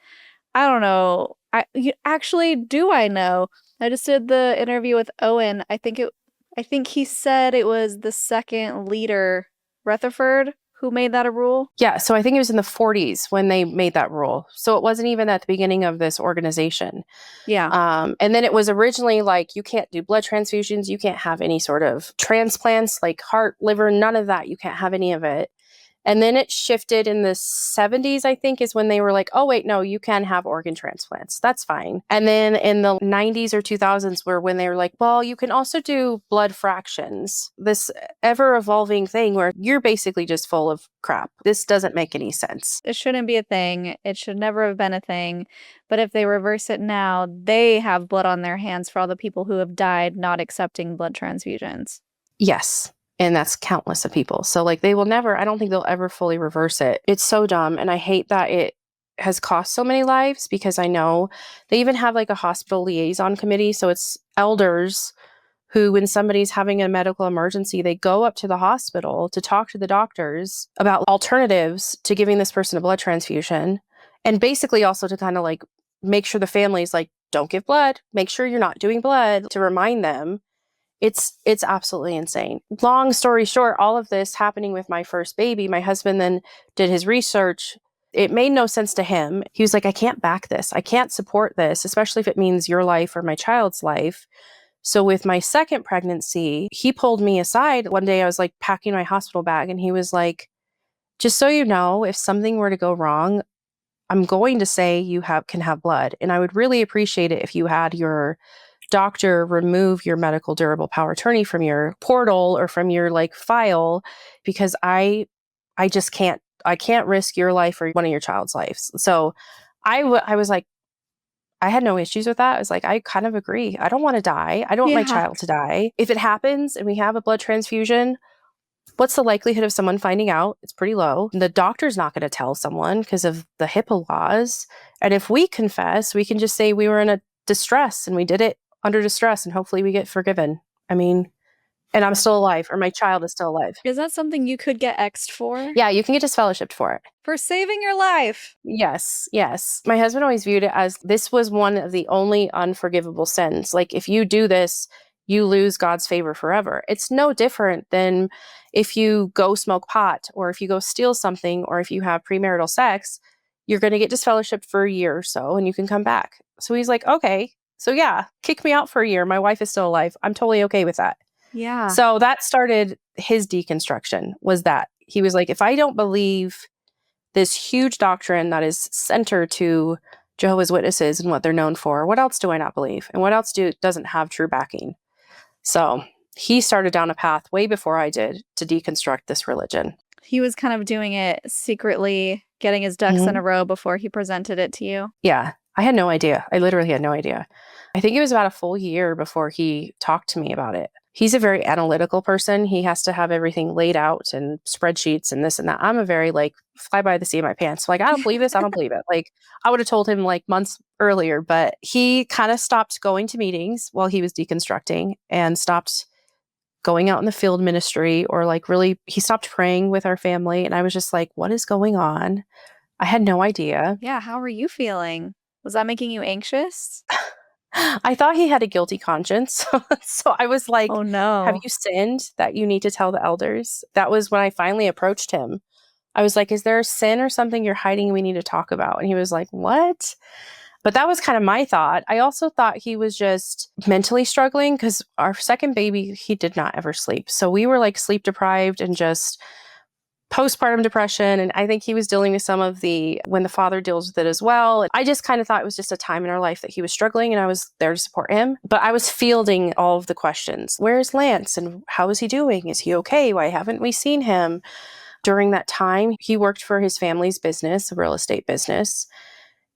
I don't know. Do I know? I just did the interview with Owen. I think he said it was the second leader, Rutherford, who made that a rule? Yeah, so I think it was in the 40s when they made that rule. So it wasn't even at the beginning of this organization. Yeah. And then it was originally like, you can't do blood transfusions, you can't have any sort of transplants, like heart, liver, none of that. You can't have any of it. And then it shifted in the 70s, I think, is when they were like, oh, wait, no, you can have organ transplants. That's fine. And then in the 90s or 2000s were when they were like, well, you can also do blood fractions. This ever-evolving thing where you're basically just full of crap. This doesn't make any sense. It shouldn't be a thing. It should never have been a thing. But if they reverse it now, they have blood on their hands for all the people who have died not accepting blood transfusions. Yes. And that's countless of people. So like they will never, I don't think they'll ever fully reverse it. It's so dumb. And I hate that it has cost so many lives, because I know they even have like a hospital liaison committee. So it's elders who, when somebody's having a medical emergency, they go up to the hospital to talk to the doctors about alternatives to giving this person a blood transfusion. And basically also to kind of like make sure the family's like, don't give blood, make sure you're not doing blood, to remind them. It's absolutely insane. Long story short, all of this happening with my first baby, my husband then did his research. It made no sense to him. He was like, I can't back this. I can't support this, especially if it means your life or my child's life. So with my second pregnancy, he pulled me aside. One day I was like packing my hospital bag and he was like, just so you know, if something were to go wrong, I'm going to say you can have blood. And I would really appreciate it if you had your doctor remove your medical durable power of attorney from your portal or from your like file, because I just can't risk your life or one of your child's lives. So I was like, I had no issues with that. I was like, I kind of agree. I don't want to die. I don't want my child to die. If it happens and we have a blood transfusion, what's the likelihood of someone finding out? It's pretty low. The doctor's not going to tell someone because of the HIPAA laws. And if we confess, we can just say we were in a distress and we did it under distress, and hopefully we get forgiven. I mean, and I'm still alive, or my child is still alive. Is that something you could get X'd for? Yeah, you can get disfellowshipped for it. For saving your life. Yes. My husband always viewed it as this was one of the only unforgivable sins. Like, if you do this, you lose God's favor forever. It's no different than if you go smoke pot, or if you go steal something, or if you have premarital sex, you're going to get disfellowshipped for a year or so, and you can come back. So he's like, okay. So yeah, kick me out for a year. My wife is still alive. I'm totally okay with that. Yeah. So that started his deconstruction, was that he was like, if I don't believe this huge doctrine that is center to Jehovah's Witnesses and what they're known for, what else do I not believe? And what else doesn't have true backing? So he started down a path way before I did to deconstruct this religion. He was kind of doing it secretly, getting his ducks in a row before he presented it to you. Yeah. I had no idea. I literally had no idea. I think it was about a full year before he talked to me about it. He's a very analytical person. He has to have everything laid out and spreadsheets and this and that. I'm a very like fly by the seat of my pants. Like, I don't believe this. I don't believe it. Like, I would have told him like months earlier, but he kind of stopped going to meetings while he was deconstructing and stopped going out in the field ministry, or like really, he stopped praying with our family. And I was just like, what is going on? I had no idea. Yeah. How were you feeling? Was that making you anxious? I thought he had a guilty conscience. So I was like, oh no. Have you sinned that you need to tell the elders? That was when I finally approached him. I was like, is there a sin or something you're hiding we need to talk about? And he was like, what? But that was kind of my thought. I also thought he was just mentally struggling, because our second baby, he did not ever sleep. So we were like sleep deprived and just postpartum depression. And I think he was dealing with some of when the father deals with it as well. I just kind of thought it was just a time in our life that he was struggling, and I was there to support him. But I was fielding all of the questions. Where's Lance? And how is he doing? Is he okay? Why haven't we seen him? During that time, he worked for his family's business, a real estate business.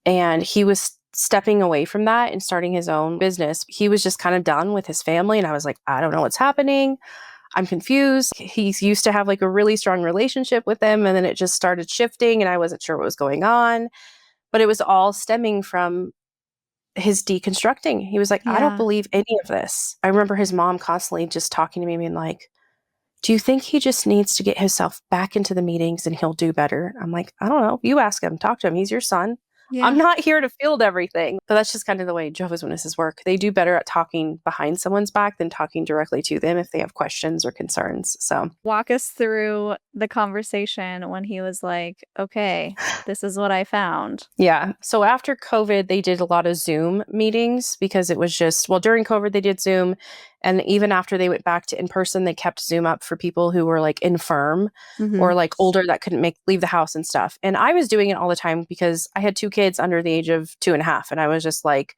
And he was stepping away from that and starting his own business. He was just kind of done with his family. And I was like, I don't know what's happening. I'm confused. He used to have like a really strong relationship with them, and then it just started shifting and I wasn't sure what was going on. But it was all stemming from his deconstructing. He was like, I don't believe any of this. I remember his mom constantly just talking to me and like, do you think he just needs to get himself back into the meetings and he'll do better? I'm like, I don't know. You ask him, talk to him. He's your son. Yeah. I'm not here to field everything. But that's just kind of the way Jehovah's Witnesses work. They do better at talking behind someone's back than talking directly to them if they have questions or concerns. So Walk us through the conversation when he was like, okay, this is what I found. yeah. So after COVID, they did a lot of Zoom meetings because it was just, well, during COVID, they did Zoom. And even after they went back to in person, they kept Zoom up for people who were like infirm or like older that couldn't leave the house and stuff. And I was doing it all the time because I had 2 kids under the age of 2.5. And I was just like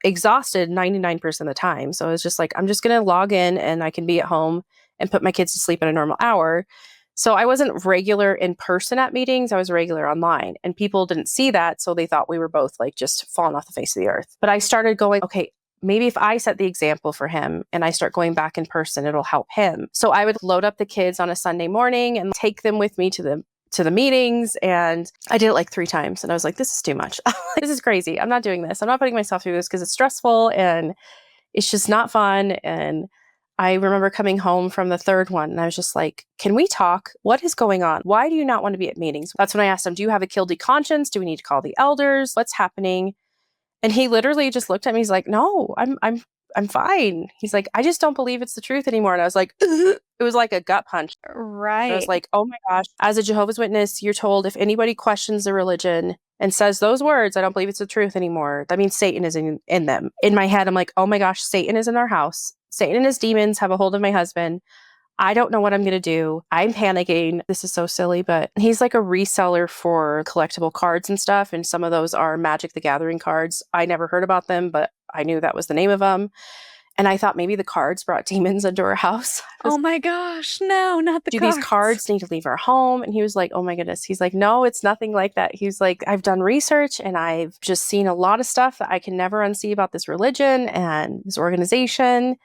exhausted 99% of the time. So I was just like, I'm just going to log in and I can be at home and put my kids to sleep at a normal hour. So I wasn't regular in person at meetings. I was regular online and people didn't see that. So they thought we were both like just falling off the face of the earth. But I started going, okay, maybe if I set the example for him and I start going back in person, it'll help him. So I would load up the kids on a Sunday morning and take them with me to the meetings. And I did it like 3 times. And I was like, this is too much. This is crazy. I'm not doing this. I'm not putting myself through this because it's stressful and it's just not fun. And I remember coming home from the 3rd one and I was just like, can we talk? What is going on? Why do you not want to be at meetings? That's when I asked him, do you have a guilty conscience? Do we need to call the elders? What's happening? And he literally just looked at me. He's like, no, I'm fine. He's like, I just don't believe it's the truth anymore. And I was like, it was like a gut punch. Right. I was like, oh my gosh, as a Jehovah's Witness, you're told if anybody questions the religion and says those words, I don't believe it's the truth anymore, that means Satan is in them. In my head, I'm like, oh my gosh, Satan is in our house. Satan and his demons have a hold of my husband. I don't know what I'm going to do. I'm panicking. This is so silly, but he's like a reseller for collectible cards and stuff. And some of those are Magic the Gathering cards. I never heard about them, but I knew that was the name of them. And I thought maybe the cards brought demons into our house. Oh my gosh, no, not the Do cards. these cards need to leave our home? And he was like, oh my goodness. He's like, no, it's nothing like that. He's like, I've done research and I've just seen a lot of stuff that I can never unsee about this religion and this organization.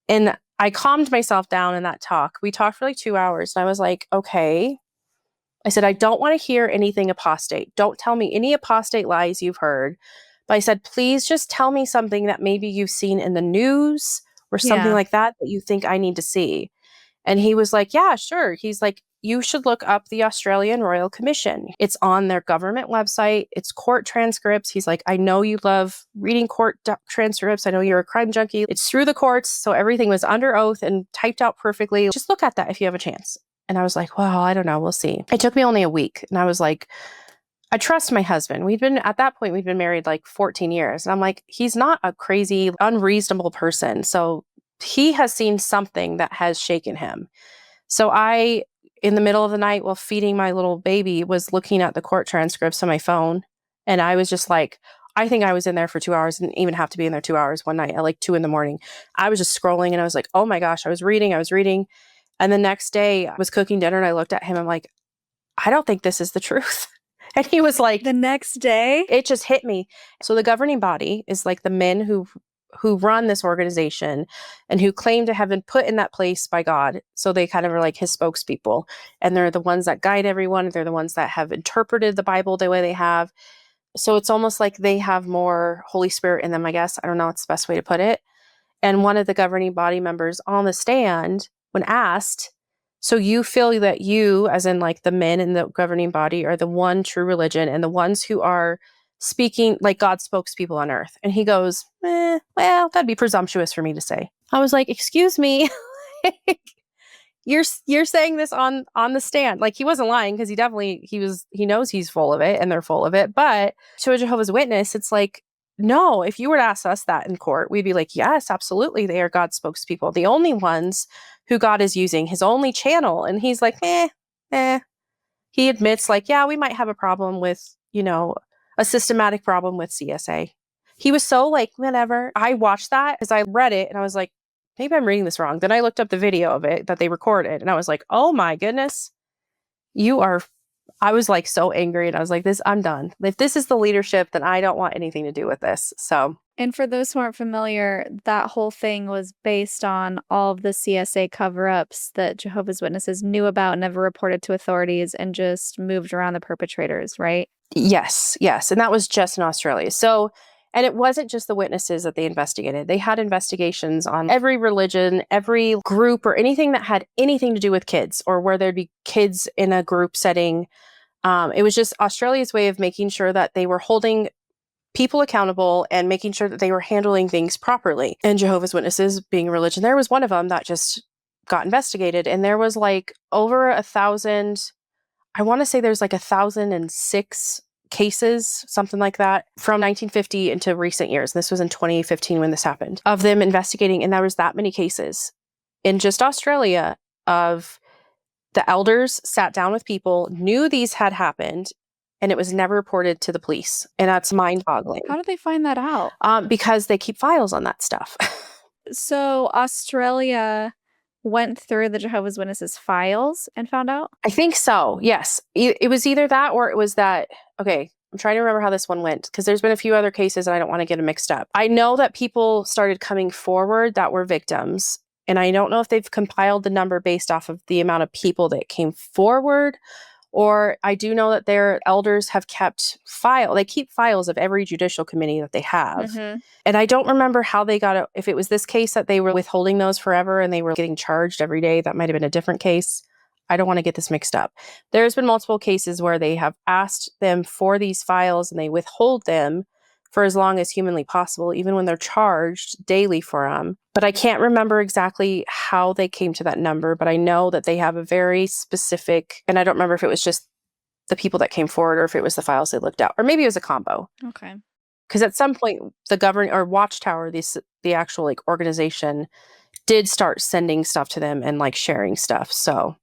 And I calmed myself down in that talk. We talked for like 2 hours and I was like, okay. I said, I don't want to hear anything apostate. Don't tell me any apostate lies you've heard. But I said, please just tell me something that maybe you've seen in the news or something like that you think I need to see. And he was like, yeah, sure. He's like, you should look up the Australian Royal Commission. It's on their government website. It's court transcripts. He's like, I know you love reading court transcripts. I know you're a crime junkie. It's through the courts. So everything was under oath and typed out perfectly. Just look at that if you have a chance. And I was like, well, I don't know. We'll see. It took me only a week. And I was like, I trust my husband. At that point, we'd been married like 14 years. And I'm like, he's not a crazy, unreasonable person. So he has seen something that has shaken him. So I, in the middle of the night while feeding my little baby, was looking at the court transcripts on my phone. And I was just like, I think I was in there for 2 hours. Didn't even have to be in there 2 hours one night at like 2 a.m. I was just scrolling and I was like, oh my gosh, I was reading. And the next day I was cooking dinner and I looked at him. I'm like, I don't think this is the truth. And he was like, the next day, it just hit me. So the governing body is like the men who run this organization and who claim to have been put in that place by God. So they kind of are like his spokespeople. And they're the ones that guide everyone. They're the ones that have interpreted the Bible the way they have. So it's almost like they have more Holy Spirit in them, I guess. I don't know. It's the best way to put it. And one of the governing body members on the stand, when asked, so you feel that you, as in like the men in the governing body, are the one true religion and the ones who are speaking like God's spokespeople on earth? And he goes, well, that'd be presumptuous for me to say. I was like, excuse me, you're saying this on the stand. Like he wasn't lying because he knows he's full of it and they're full of it. But to a Jehovah's Witness, it's like, no, if you were to ask us that in court, we'd be like, yes, absolutely. They are God's spokespeople. The only ones who God is using, his only channel. And he's like, He admits like, yeah, we might have a problem with, a systematic problem with CSA. He was so like, whatever. I watched that as I read it and I was like, maybe I'm reading this wrong. Then I looked up the video of it that they recorded and I was like, oh my goodness, I was like so angry and I was like, I'm done. If this is the leadership, then I don't want anything to do with this. So. And for those who aren't familiar, that whole thing was based on all of the CSA cover-ups that Jehovah's Witnesses knew about, never reported to authorities, and just moved around the perpetrators, right? Yes. And that was just in Australia. So, and it wasn't just the witnesses that they investigated. They had investigations on every religion, every group, or anything that had anything to do with kids, or where there'd be kids in a group setting. It was just Australia's way of making sure that they were holding people accountable and making sure that they were handling things properly. And Jehovah's Witnesses, being a religion, there was one of them that just got investigated. And there was like over 1,000, I want to say there's like 1,006 cases, something like that, from 1950 into recent years. This was in 2015 when this happened, of them investigating. And there was that many cases in just Australia of the elders sat down with people, knew these had happened, and it was never reported to the police. And that's mind-boggling. How did they find that out? Because they keep files on that stuff. So Australia went through the Jehovah's Witnesses files and found out? I think so, yes. It was either that or it was that, okay, I'm trying to remember how this one went because there's been a few other cases and I don't want to get them mixed up. I know that people started coming forward that were victims, and I don't know if they've compiled the number based off of the amount of people that came forward, or I do know that their elders have kept they keep files of every judicial committee that they have. Mm-hmm. And I don't remember how they got it, if it was this case that they were withholding those forever and they were getting charged every day. That might have been a different case. I don't want to get this mixed up. There's been multiple cases where they have asked them for these files and they withhold them for as long as humanly possible, even when they're charged daily for them. But I can't remember exactly how they came to that number, but I know that they have a very specific, and I don't remember if it was just the people that came forward or if it was the files they looked at, or maybe it was a combo. Okay. Because at some point, the government or Watchtower, the actual like organization, did start sending stuff to them and like sharing stuff. So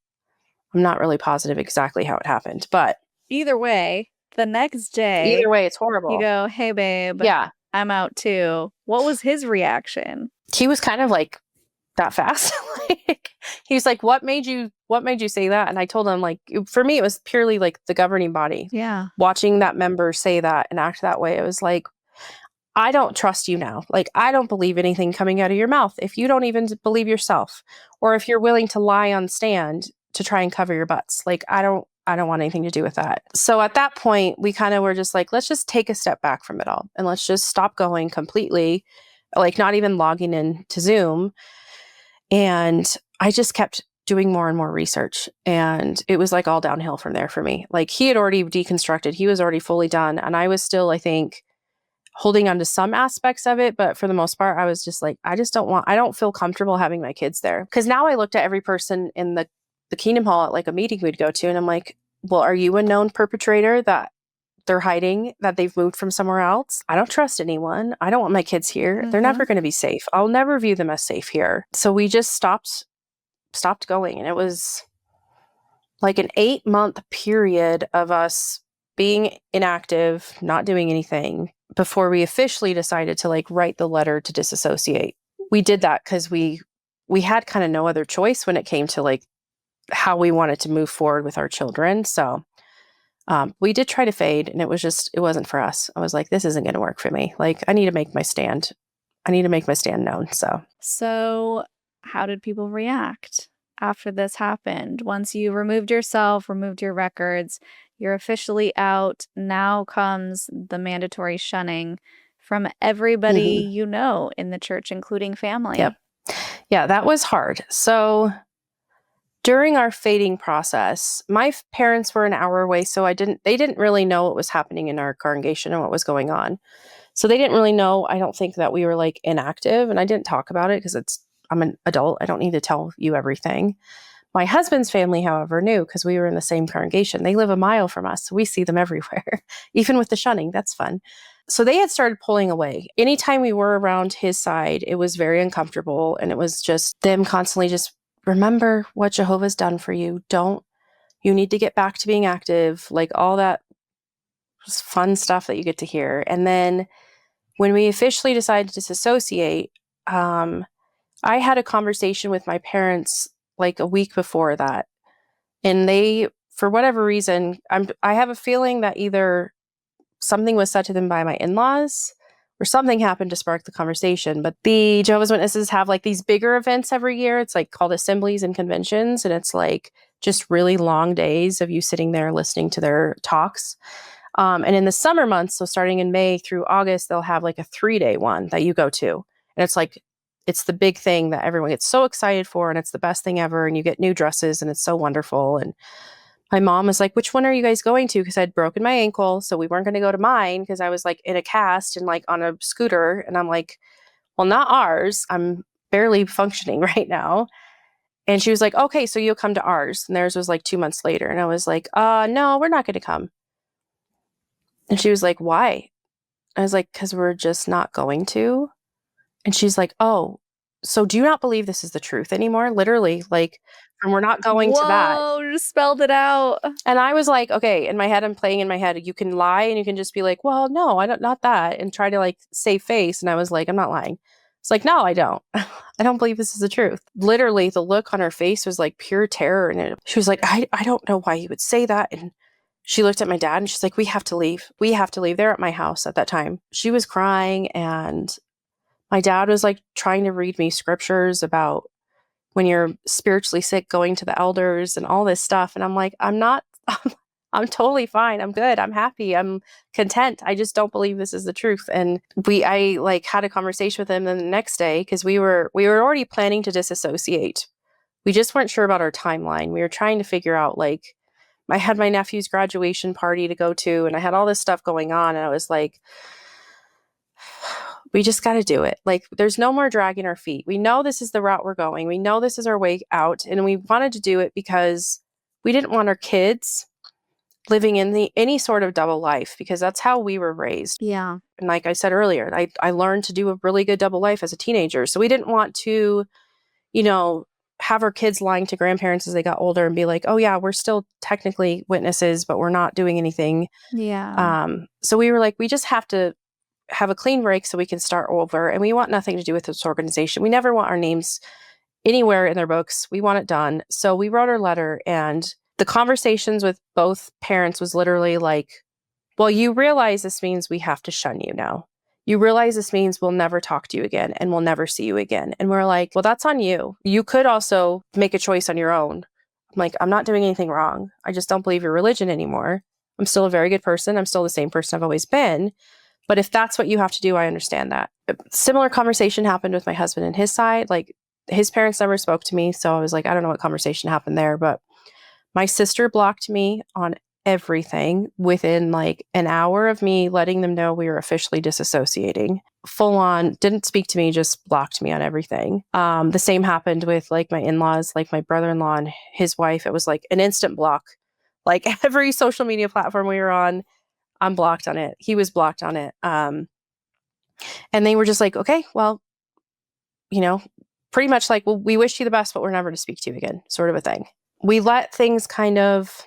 I'm not really positive exactly how it happened, but Either way, the next day, it's horrible. you go, "Hey, babe, Yeah, I'm out too." What was his reaction? he was kind of like that fast. Like, he was like, what made you say that? And I told him, like, for me, it was purely like the governing body. Yeah. Watching that member say that and act that way, it was like, I don't trust you now. Like, I don't believe anything coming out of your mouth if you don't even believe yourself, or if you're willing to lie on stand to try and cover your butts. Like, I don't want anything to do with that. So at that point, we kind of were just like, let's just take a step back from it all and let's just stop going completely, like not even logging in to Zoom. And I just kept doing more and more research. And it was like all downhill from there for me. Like, he had already deconstructed. He was already fully done. And I was still, I think, holding on to some aspects of it. But for the most part, I was just like, I don't feel comfortable having my kids there. Because now I looked at every person in the Kingdom Hall at like a meeting we'd go to. And I'm like, well, are you a known perpetrator that they're hiding, that they've moved from somewhere else? I don't trust anyone. I don't want my kids here. Mm-hmm. They're never going to be safe. I'll never view them as safe here. So we just stopped going. And it was like an 8-month period of us being inactive, not doing anything, before we officially decided to like write the letter to disassociate. We did that because we had kind of no other choice when it came to like how we wanted to move forward with our children. So we did try to fade, and it wasn't for us. I was like, this isn't going to work for me. Like, I need to make my stand. I need to make my stand known. So how did people react after this happened? Once you removed yourself, removed your records, you're officially out. Now comes the mandatory shunning from everybody you know in the church, including family. Yep. Yeah, that was hard. So during our fading process, my parents were an hour away, so they didn't really know what was happening in our congregation and what was going on. So they didn't really know, I don't think, that we were like inactive, and I didn't talk about it because I'm an adult. I don't need to tell you everything. My husband's family, however, knew because we were in the same congregation. They live a mile from us, so we see them everywhere, even with the shunning. That's fun. So they had started pulling away. Anytime we were around his side, it was very uncomfortable, and it was just them constantly just, remember what Jehovah's done for you. You need to get back to being active, like all that fun stuff that you get to hear. And then when we officially decided to disassociate, I had a conversation with my parents like a week before that. And they, for whatever reason, I have a feeling that either something was said to them by my in-laws or something happened to spark the conversation. But the Jehovah's Witnesses have like these bigger events every year. It's like called assemblies and conventions. And it's like just really long days of you sitting there listening to their talks. And in the summer months, so starting in May through August, they'll have like a 3-day one that you go to. And it's like, it's the big thing that everyone gets so excited for. And it's the best thing ever. And you get new dresses and it's so wonderful. And my mom was like, which one are you guys going to? Because I'd broken my ankle. So we weren't going to go to mine because I was like in a cast and like on a scooter. And I'm like, well, not ours. I'm barely functioning right now. And she was like, okay, so you'll come to ours. And theirs was like 2 months later. And I was like, no, we're not going to come. And she was like, why? I was like, because we're just not going to. And she's like, oh, so do you not believe this is the truth anymore? Literally, like, and we're not going to that. Whoa, just spelled it out. And I was like, okay, in my head, I'm playing in my head. You can lie and you can just be like, well, no, I don't, not that. And try to like save face. And I was like, I'm not lying. It's like, no, I don't. I don't believe this is the truth. Literally, the look on her face was like pure terror. And she was like, I don't know why you would say that. And she looked at my dad and she's like, we have to leave. We have to leave. They're at my house at that time. She was crying. And my dad was like trying to read me scriptures about when you're spiritually sick, going to the elders and all this stuff. And I'm like, I'm not, I'm totally fine. I'm good. I'm happy. I'm content. I just don't believe this is the truth. And I like had a conversation with him then the next day because we were already planning to disassociate. We just weren't sure about our timeline. We were trying to figure out like, I had my nephew's graduation party to go to and I had all this stuff going on. And I was like, we just got to do it. Like, there's no more dragging our feet. We know this is the route we're going. We know this is our way out. And we wanted to do it because we didn't want our kids living in any sort of double life because that's how we were raised. Yeah. And like I said earlier, I learned to do a really good double life as a teenager. So we didn't want to, have our kids lying to grandparents as they got older and be like, oh yeah, we're still technically witnesses, but we're not doing anything. Yeah. So we were like, we just have to have a clean break so we can start over. And we want nothing to do with this organization. We never want our names anywhere in their books. We want it done. So we wrote our letter, and the conversations with both parents was literally like, well, you realize this means we have to shun you now. You realize this means we'll never talk to you again and we'll never see you again. And we're like, well, that's on you. You could also make a choice on your own. I'm like, I'm not doing anything wrong. I just don't believe your religion anymore. I'm still a very good person. I'm still the same person I've always been. But if that's what you have to do, I understand that. A similar conversation happened with my husband and his side. Like, his parents never spoke to me. So I was like, I don't know what conversation happened there. But my sister blocked me on everything within like an hour of me letting them know we were officially disassociating. Full on, didn't speak to me, just blocked me on everything. The same happened with like my in-laws, like my brother-in-law and his wife. It was like an instant block. Like, every social media platform we were on, I'm blocked on it. He was blocked on it. And they were just like, okay, well, pretty much like, well, we wish you the best, but we're never to speak to you again, sort of a thing. We let things kind of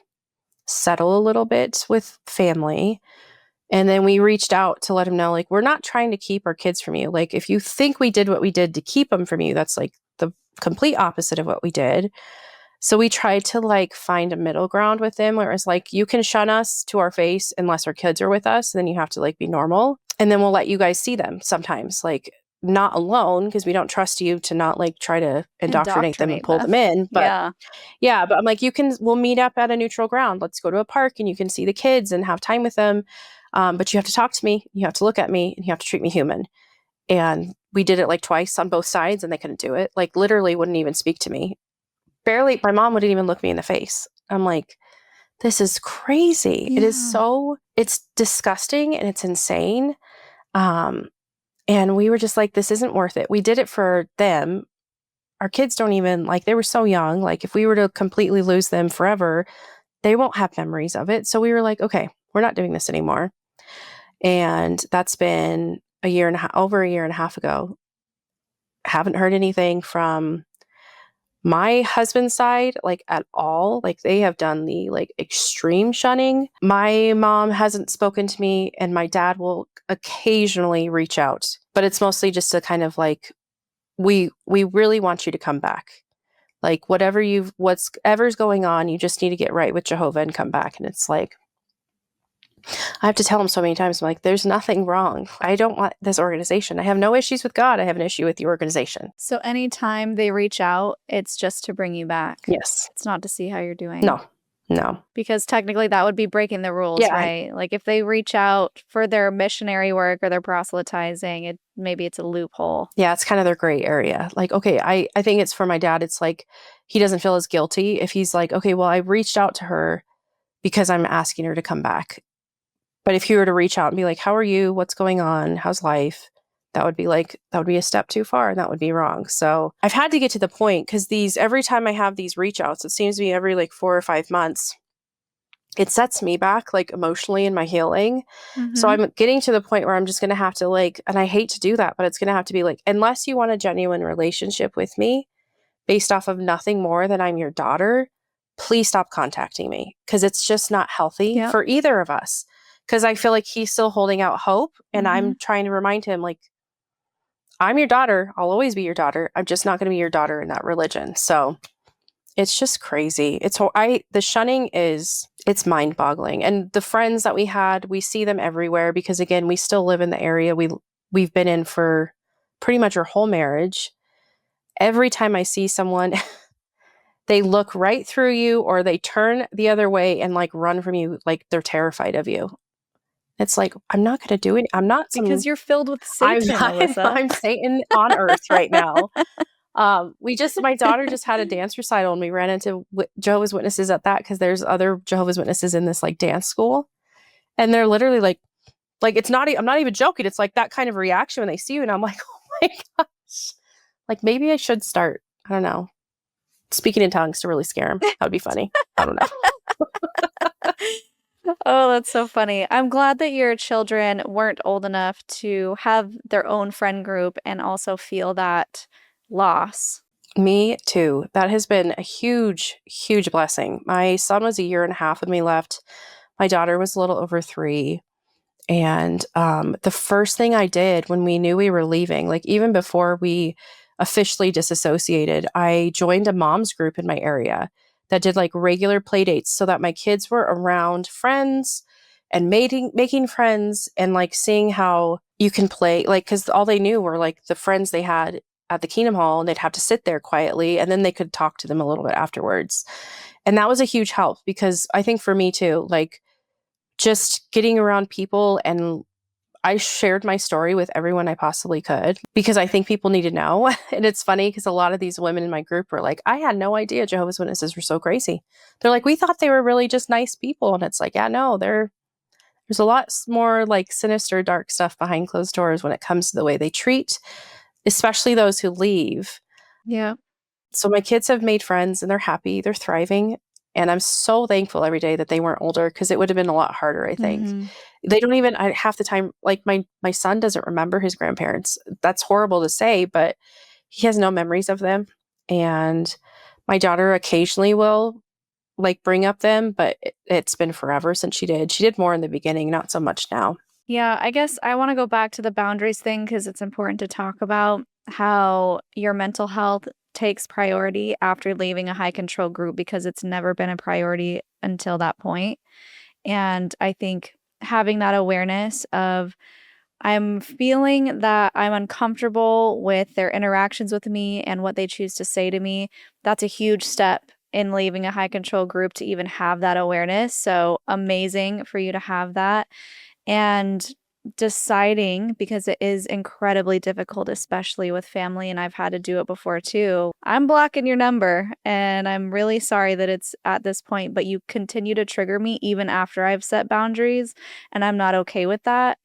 settle a little bit with family. And then we reached out to let him know, like, we're not trying to keep our kids from you. Like, if you think we did what we did to keep them from you, that's like the complete opposite of what we did. So we tried to like find a middle ground with them where it was like, you can shun us to our face unless our kids are with us. And then you have to like be normal. And then we'll let you guys see them sometimes, like not alone, because we don't trust you to not like try to indoctrinate them and pull them in. But but I'm like, we'll meet up at a neutral ground. Let's go to a park and you can see the kids and have time with them. But you have to talk to me. You have to look at me and you have to treat me human. And we did it like twice on both sides and they couldn't do it. Like, literally wouldn't even speak to me. Barely, my mom wouldn't even look me in the face. I'm like, this is crazy. Yeah. It is it's disgusting and it's insane. And we were just like, this isn't worth it. We did it for them. Our kids don't even, like, they were so young. Like, if we were to completely lose them forever, they won't have memories of it. So we were like, okay, we're not doing this anymore. And that's been over a year and a half ago. Haven't heard anything from my husband's side, like, at all. Like, they have done the like extreme shunning. My mom hasn't spoken to me, and my dad will occasionally reach out, but it's mostly just to kind of like, we really want you to come back. Like, whatever's going on, you just need to get right with Jehovah and come back. And it's like, I have to tell him so many times, I'm like, there's nothing wrong. I don't want this organization. I have no issues with God. I have an issue with the organization. So anytime they reach out, it's just to bring you back. Yes. It's not to see how you're doing. No. Because technically that would be breaking the rules, right? Like, if they reach out for their missionary work or their proselytizing, maybe it's a loophole. Yeah, it's kind of their gray area. Like, okay, I think it's for my dad. It's like, he doesn't feel as guilty if he's like, okay, well, I reached out to her because I'm asking her to come back. But if you were to reach out and be like, how are you? What's going on? How's life? That would be a step too far, and that would be wrong. So I've had to get to the point, because every time I have these reach outs, it seems to be every like 4 or 5 months, it sets me back like emotionally in my healing. So I'm getting to the point where I'm just going to have to like, and I hate to do that, but it's going to have to be like, unless you want a genuine relationship with me based off of nothing more than I'm your daughter, please stop contacting me, because it's just not healthy for either of us. Because I feel like he's still holding out hope, and I'm trying to remind him, like, I'm your daughter. I'll always be your daughter. I'm just not going to be your daughter in that religion. So it's just crazy. The shunning it's mind-boggling. And the friends that we had, we see them everywhere, because again, we still live in the area we've been in for pretty much our whole marriage. Every time I see someone, they look right through you, or they turn the other way and like run from you, like they're terrified of you. It's like, I'm not going to do it. I'm not because you're filled with Satan, Alissa. I'm Satan on earth right now. My daughter just had a dance recital, and we ran into Jehovah's Witnesses at that, because there's other Jehovah's Witnesses in this like dance school, and they're literally like it's not. I'm not even joking. It's like that kind of reaction when they see you, and I'm like, oh my gosh, like maybe I should start. I don't know, speaking in tongues to really scare them. That would be funny. I don't know. Oh, that's so funny. I'm glad that your children weren't old enough to have their own friend group and also feel that loss. Me too. That has been a huge, huge blessing. My son was 1.5 years when we left. My daughter was a little over 3. And the first thing I did when we knew we were leaving, like even before we officially disassociated, I joined a mom's group in my area that did like regular play dates, so that my kids were around friends and making friends, and like seeing how you can play, like, because all they knew were like the friends they had at the Kingdom Hall, and they'd have to sit there quietly, and then they could talk to them a little bit afterwards. And that was a huge help, because I think for me too, like just getting around people, and I shared my story with everyone I possibly could, because I think people need to know. And it's funny, because a lot of these women in my group were like, I had no idea Jehovah's Witnesses were so crazy. They're like, we thought they were really just nice people. And it's like, yeah, no, there's a lot more like sinister, dark stuff behind closed doors when it comes to the way they treat, especially those who leave. Yeah. So my kids have made friends, and they're happy, they're thriving. And I'm so thankful every day that they weren't older, because it would have been a lot harder, I think. They don't even, half the time, like my son doesn't remember his grandparents. That's horrible to say, but he has no memories of them. And my daughter occasionally will like bring up them, but it's been forever since she did. She did more in the beginning, not so much now. Yeah, I guess I want to go back to the boundaries thing, because it's important to talk about how your mental health takes priority after leaving a high control group, because it's never been a priority until that point. And I think having that awareness of, I'm feeling that I'm uncomfortable with their interactions with me and what they choose to say to me, that's a huge step in leaving a high control group, to even have that awareness. So amazing for you to have that. And deciding, because it is incredibly difficult, especially with family, and I've had to do it before too. I'm blocking your number, and I'm really sorry that it's at this point, but you continue to trigger me even after I've set boundaries, and I'm not okay with that.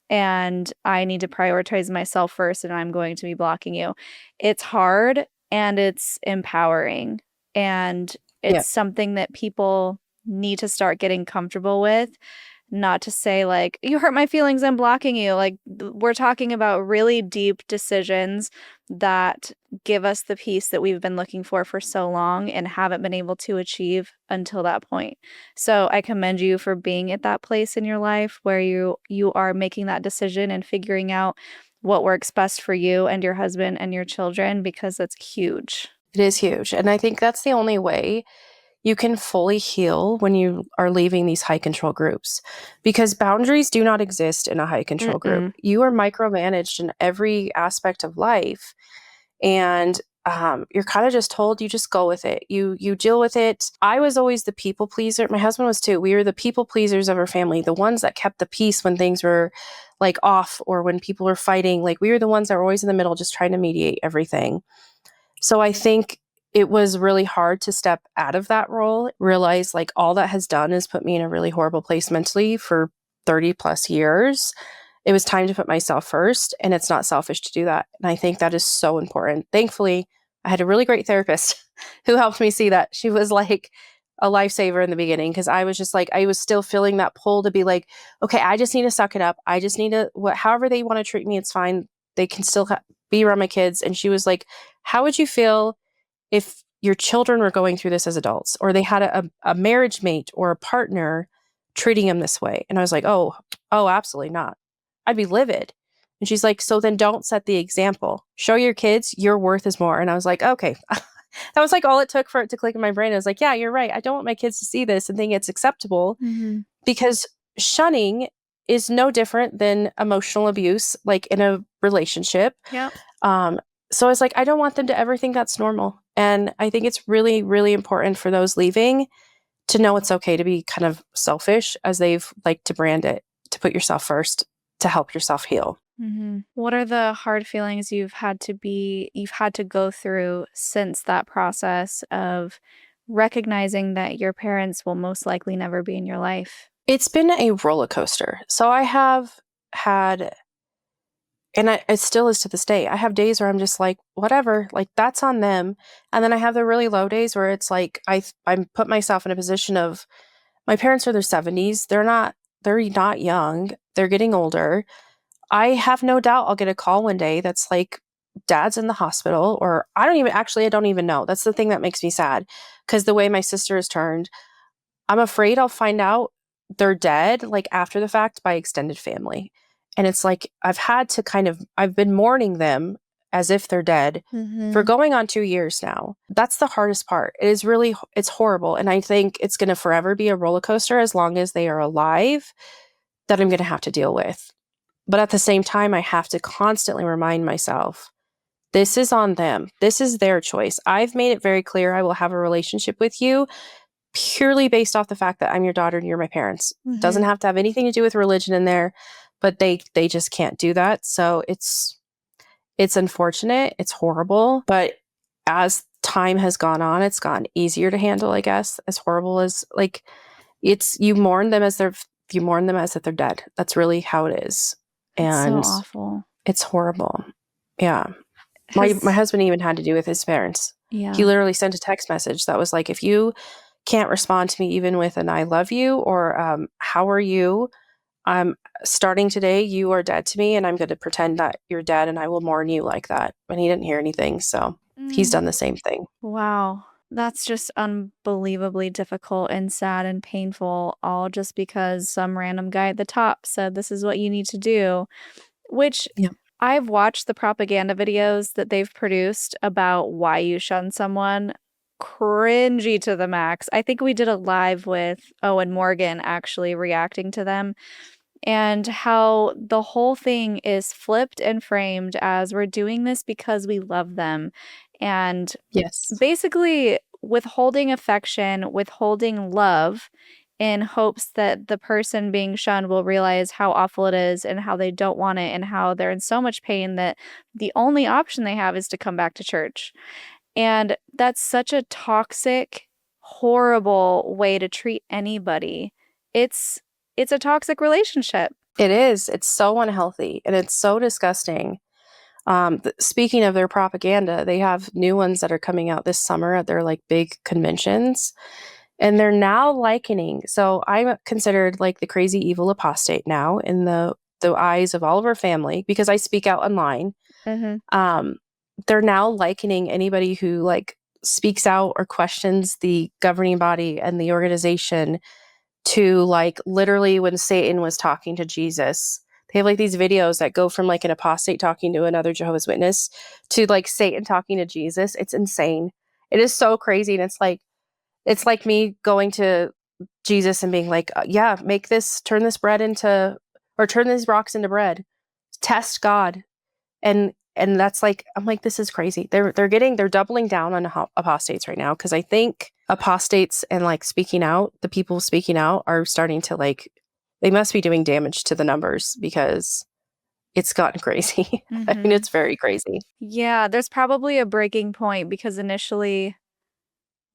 And I need to prioritize myself first, and I'm going to be blocking you. It's hard, and it's empowering, and it's something that people need to start getting comfortable with. Not to say like, you hurt my feelings, I'm blocking you. Like, we're talking about really deep decisions that give us the peace that we've been looking for so long and haven't been able to achieve until that point. So I commend you for being at that place in your life where you are making that decision and figuring out what works best for you and your husband and your children, because that's huge. It is huge. And I think that's the only way you can fully heal when you are leaving these high control groups, because boundaries do not exist in a high control group. You are micromanaged in every aspect of life, and you're kind of just told, you just go with it. You deal with it. I was always the people pleaser. My husband was too. We were the people pleasers of our family, the ones that kept the peace when things were like off, or when people were fighting. Like, we were the ones that were always in the middle, just trying to mediate everything. So I think it was really hard to step out of that role, realize like all that has done is put me in a really horrible place mentally for 30 plus years. It was time to put myself first, and it's not selfish to do that. And I think that is so important. Thankfully, I had a really great therapist who helped me see that. She was like a lifesaver in the beginning, because I was just like, I was still feeling that pull to be like, okay, I just need to suck it up. I just need to, however they want to treat me, it's fine. They can still be around my kids. And she was like, how would you feel if your children were going through this as adults, or they had a marriage mate or a partner treating them this way? And I was like, oh, absolutely not. I'd be livid. And she's like, so then don't set the example. Show your kids your worth is more. And I was like, okay. That was like all it took for it to click in my brain. I was like, yeah, you're right. I don't want my kids to see this and think it's acceptable, because shunning is no different than emotional abuse, like in a relationship. Yep. So I was like, I don't want them to ever think that's normal. And I think it's really, really important for those leaving to know it's okay to be kind of selfish, as they've like to brand it, to put yourself first, to help yourself heal. What are the hard feelings you've had to go through since that process of recognizing that your parents will most likely never be in your life? It's been a roller coaster. So I have had, and it still is to this day, I have days where I'm just like, whatever, like that's on them. And then I have the really low days where it's like, I put myself in a position of, my parents are their 70s. They're not young. They're getting older. I have no doubt I'll get a call one day that's like, dad's in the hospital, or I don't even know. That's the thing that makes me sad, because the way my sister has turned, I'm afraid I'll find out they're dead like after the fact by extended family. And it's like, I've been mourning them as if they're dead for going on 2 years now. That's the hardest part. It's horrible. And I think it's going to forever be a roller coaster as long as they are alive, that I'm going to have to deal with. But at the same time, I have to constantly remind myself, this is on them. This is their choice. I've made it very clear I will have a relationship with you purely based off the fact that I'm your daughter and you're my parents. Doesn't have to have anything to do with religion in there, but they just can't do that. So it's unfortunate. It's horrible. But as time has gone on, it's gotten easier to handle, I guess. As horrible as like, you mourn them as if they're dead. That's really how it is. And it's so awful. It's horrible. Yeah. My husband even had to do with his parents. Yeah. He literally sent a text message that was like, if you can't respond to me even with an I love you, or how are you? Starting today, you are dead to me, and I'm going to pretend that you're dead, and I will mourn you like that. And he didn't hear anything, so he's done the same thing. Wow. That's just unbelievably difficult and sad and painful, all just because some random guy at the top said this is what you need to do, which I've watched the propaganda videos that they've produced about why you shun someone. Cringy to the max. I think we did a live with Owen Morgan actually reacting to them, and how the whole thing is flipped and framed as we're doing this because we love them. And basically withholding affection, withholding love in hopes that the person being shunned will realize how awful it is and how they don't want it and how they're in so much pain that the only option they have is to come back to church. And that's such a toxic, horrible way to treat anybody. It's a toxic relationship. It is. It's so unhealthy, and it's so disgusting. Speaking of their propaganda, they have new ones that are coming out this summer at their like big conventions, and they're now likening. So I'm considered like the crazy evil apostate now in the eyes of all of our family, because I speak out online. They're now likening anybody who like speaks out or questions the governing body and the organization to like literally when Satan was talking to Jesus. They have like these videos that go from like an apostate talking to another Jehovah's Witness to like Satan talking to Jesus. It's insane. It is so crazy. And it's like me going to Jesus and being like, yeah, turn this bread into, or turn these rocks into bread. Test God. And that's like, I'm like, this is crazy. They're doubling down on apostates right now, because I think apostates and like speaking out, the people speaking out are starting to like, they must be doing damage to the numbers, because it's gotten crazy. I mean, it's very crazy. Yeah, there's probably a breaking point, because initially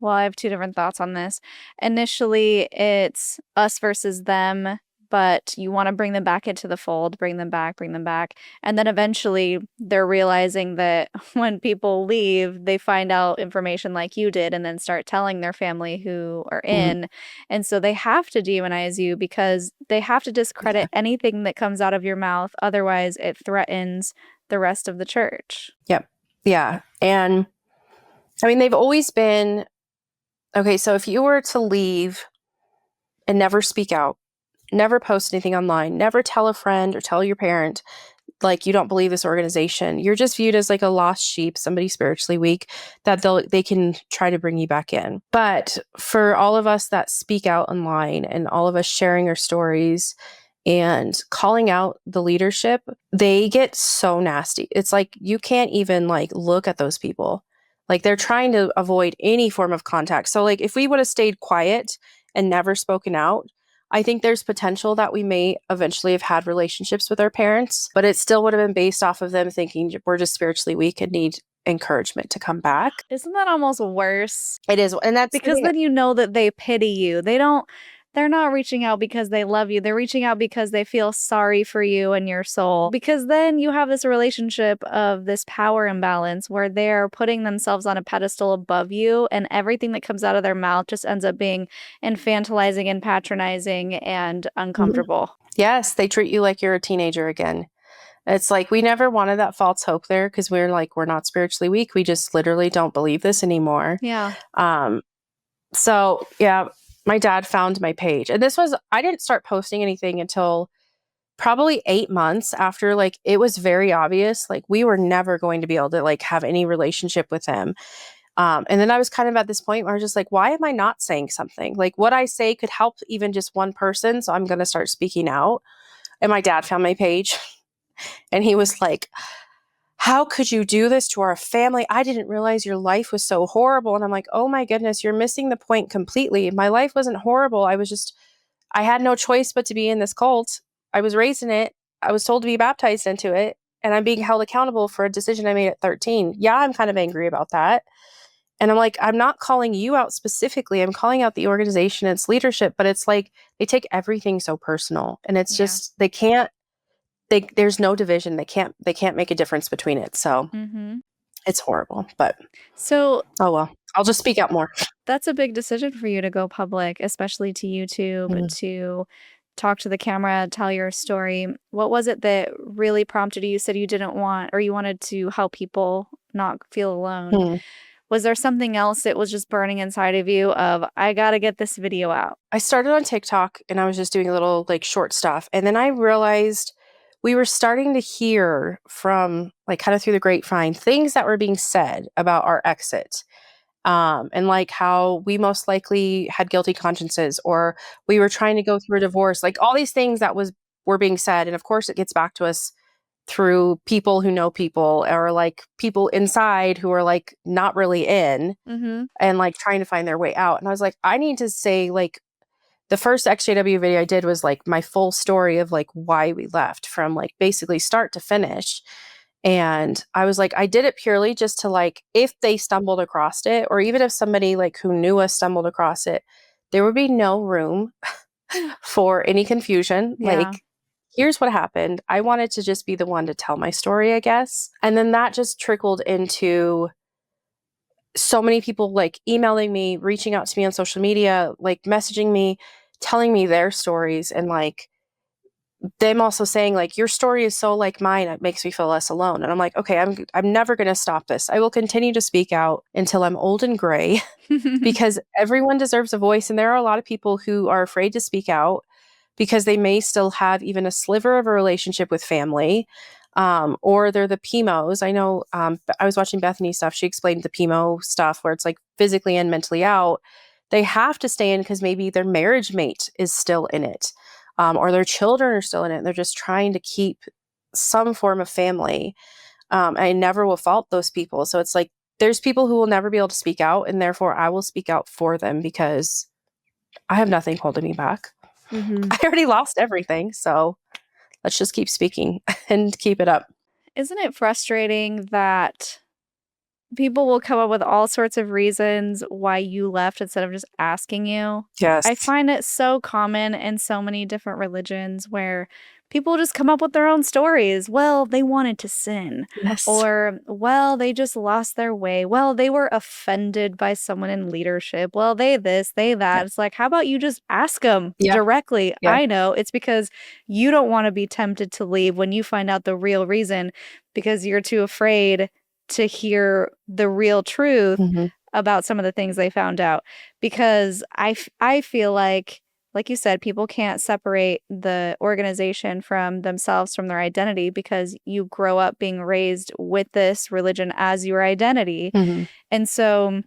Well, I have two different thoughts on this. Initially, it's us versus them, but you want to bring them back into the fold, bring them back, bring them back. And then eventually they're realizing that when people leave, they find out information like you did and then start telling their family who are in. And so they have to demonize you because they have to discredit anything that comes out of your mouth. Otherwise, it threatens the rest of the church. Yep. Yeah. And I mean, they've always been okay. So if you were to leave and never speak out, never post anything online, never tell a friend or tell your parent, like you don't believe this organization, you're just viewed as like a lost sheep, somebody spiritually weak that they can try to bring you back in. But for all of us that speak out online and all of us sharing our stories and calling out the leadership, they get so nasty. It's like you can't even like look at those people. Like they're trying to avoid any form of contact. So like if we would have stayed quiet and never spoken out, I think there's potential that we may eventually have had relationships with our parents, but it still would have been based off of them thinking we're just spiritually weak and need encouragement to come back. Isn't that almost worse? It is. And that's Because then you know that they pity you. They're not reaching out because they love you. They're reaching out because they feel sorry for you and your soul. Because then you have this relationship of this power imbalance where they're putting themselves on a pedestal above you, and everything that comes out of their mouth just ends up being infantilizing and patronizing and uncomfortable. Yes, they treat you like you're a teenager again. It's like we never wanted that false hope there because we're like, we're not spiritually weak. We just literally don't believe this anymore. Yeah. So yeah, my dad found my page. And I didn't start posting anything until probably 8 months after, like, it was very obvious, like, we were never going to be able to, like, have any relationship with him. And then I was kind of at this point where I was just like, why am I not saying something? Like, what I say could help even just one person, so I'm going to start speaking out. And my dad found my page, and he was like, how could you do this to our family? I didn't realize your life was so horrible. And I'm like, oh my goodness, you're missing the point completely. My life wasn't horrible. I had no choice but to be in this cult. I was raised in it. I was told to be baptized into it. And I'm being held accountable for a decision I made at 13. Yeah, I'm kind of angry about that. And I'm like, I'm not calling you out specifically. I'm calling out the organization and its leadership. But it's like, they take everything so personal. And it's just, there's no division. They can't make a difference between it. So it's horrible, but oh well, I'll just speak out more. That's a big decision for you to go public, especially to YouTube, to talk to the camera, tell your story. What was it that really prompted you? You said you didn't want, or you wanted to help people not feel alone. Was there something else that was just burning inside of you of, I got to get this video out? I started on TikTok and I was just doing a little like short stuff. And then I realized we were starting to hear from, like, kind of through the grapevine, things that were being said about our exit. And like how we most likely had guilty consciences, or we were trying to go through a divorce, like all these things that were being said. And of course it gets back to us through people who know people, or like people inside who are like not really in and like trying to find their way out. And I was like, I need to say, like, the first XJW video I did was like my full story of like why we left, from like basically start to finish. And I was like, I did it purely just to, like, if they stumbled across it, or even if somebody like who knew us stumbled across it, there would be no room for any confusion. Like, here's what happened. I wanted to just be the one to tell my story, I guess. And then that just trickled into so many people like emailing me, reaching out to me on social media, like messaging me, telling me their stories, and like them also saying like, your story is so like mine, it makes me feel less alone. And I'm like, okay, I'm never going to stop this. I will continue to speak out until I'm old and gray because everyone deserves a voice. And there are a lot of people who are afraid to speak out because they may still have even a sliver of a relationship with family. Or they're the PMOs. I know I was watching Bethany's stuff. She explained the PMO stuff where it's like physically and mentally out. They have to stay in because maybe their marriage mate is still in it, or their children are still in it. They're just trying to keep some form of family. I never will fault those people. So it's like there's people who will never be able to speak out, and therefore I will speak out for them because I have nothing holding me back. I already lost everything. So let's just keep speaking and keep it up. Isn't it frustrating that people will come up with all sorts of reasons why you left instead of just asking you. Yes. I find it so common in so many different religions where people just come up with their own stories. Well, they wanted to sin. Yes. Or, well, they just lost their way. Well, they were offended by someone in leadership. Well, they this, they that. Yeah. It's like, how about you just ask them Yeah. directly? Yeah. I know it's because you don't want to be tempted to leave when you find out the real reason because you're too afraid to hear the real truth Mhm. about some of the things they found out. Because I feel like you said, people can't separate the organization from themselves, from their identity, because you grow up being raised with this religion as your identity. Mhm. And so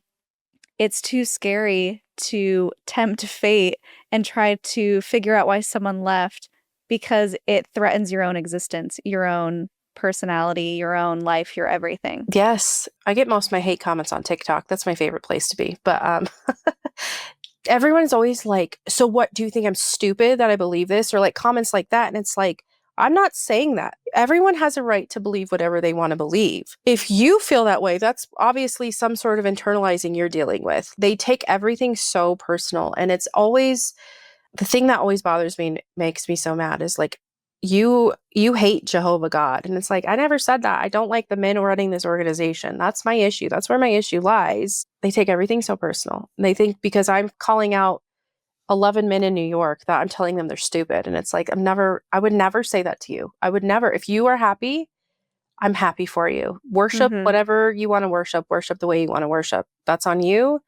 it's too scary to tempt fate and try to figure out why someone left because it threatens your own existence, your own personality, your own life, your everything. Yes. I get most of my hate comments on TikTok. That's my favorite place to be. But everyone's always like, so what, do you think I'm stupid that I believe this? Or like comments like that. And it's like, I'm not saying that. Everyone has a right to believe whatever they want to believe. If you feel that way, that's obviously some sort of internalizing you're dealing with. They take everything so personal. And it's always the thing that always bothers me and makes me so mad is like, you hate Jehovah God. And it's like, I never said that. I don't like the men running this organization. That's my issue. That's where my issue lies. They take everything so personal. And they think because I'm calling out 11 men in New York that I'm telling them they're stupid. And it's like, I would never say that to you. I would never. If you are happy, I'm happy for you. Worship whatever you want to worship the way you want to worship. That's on you.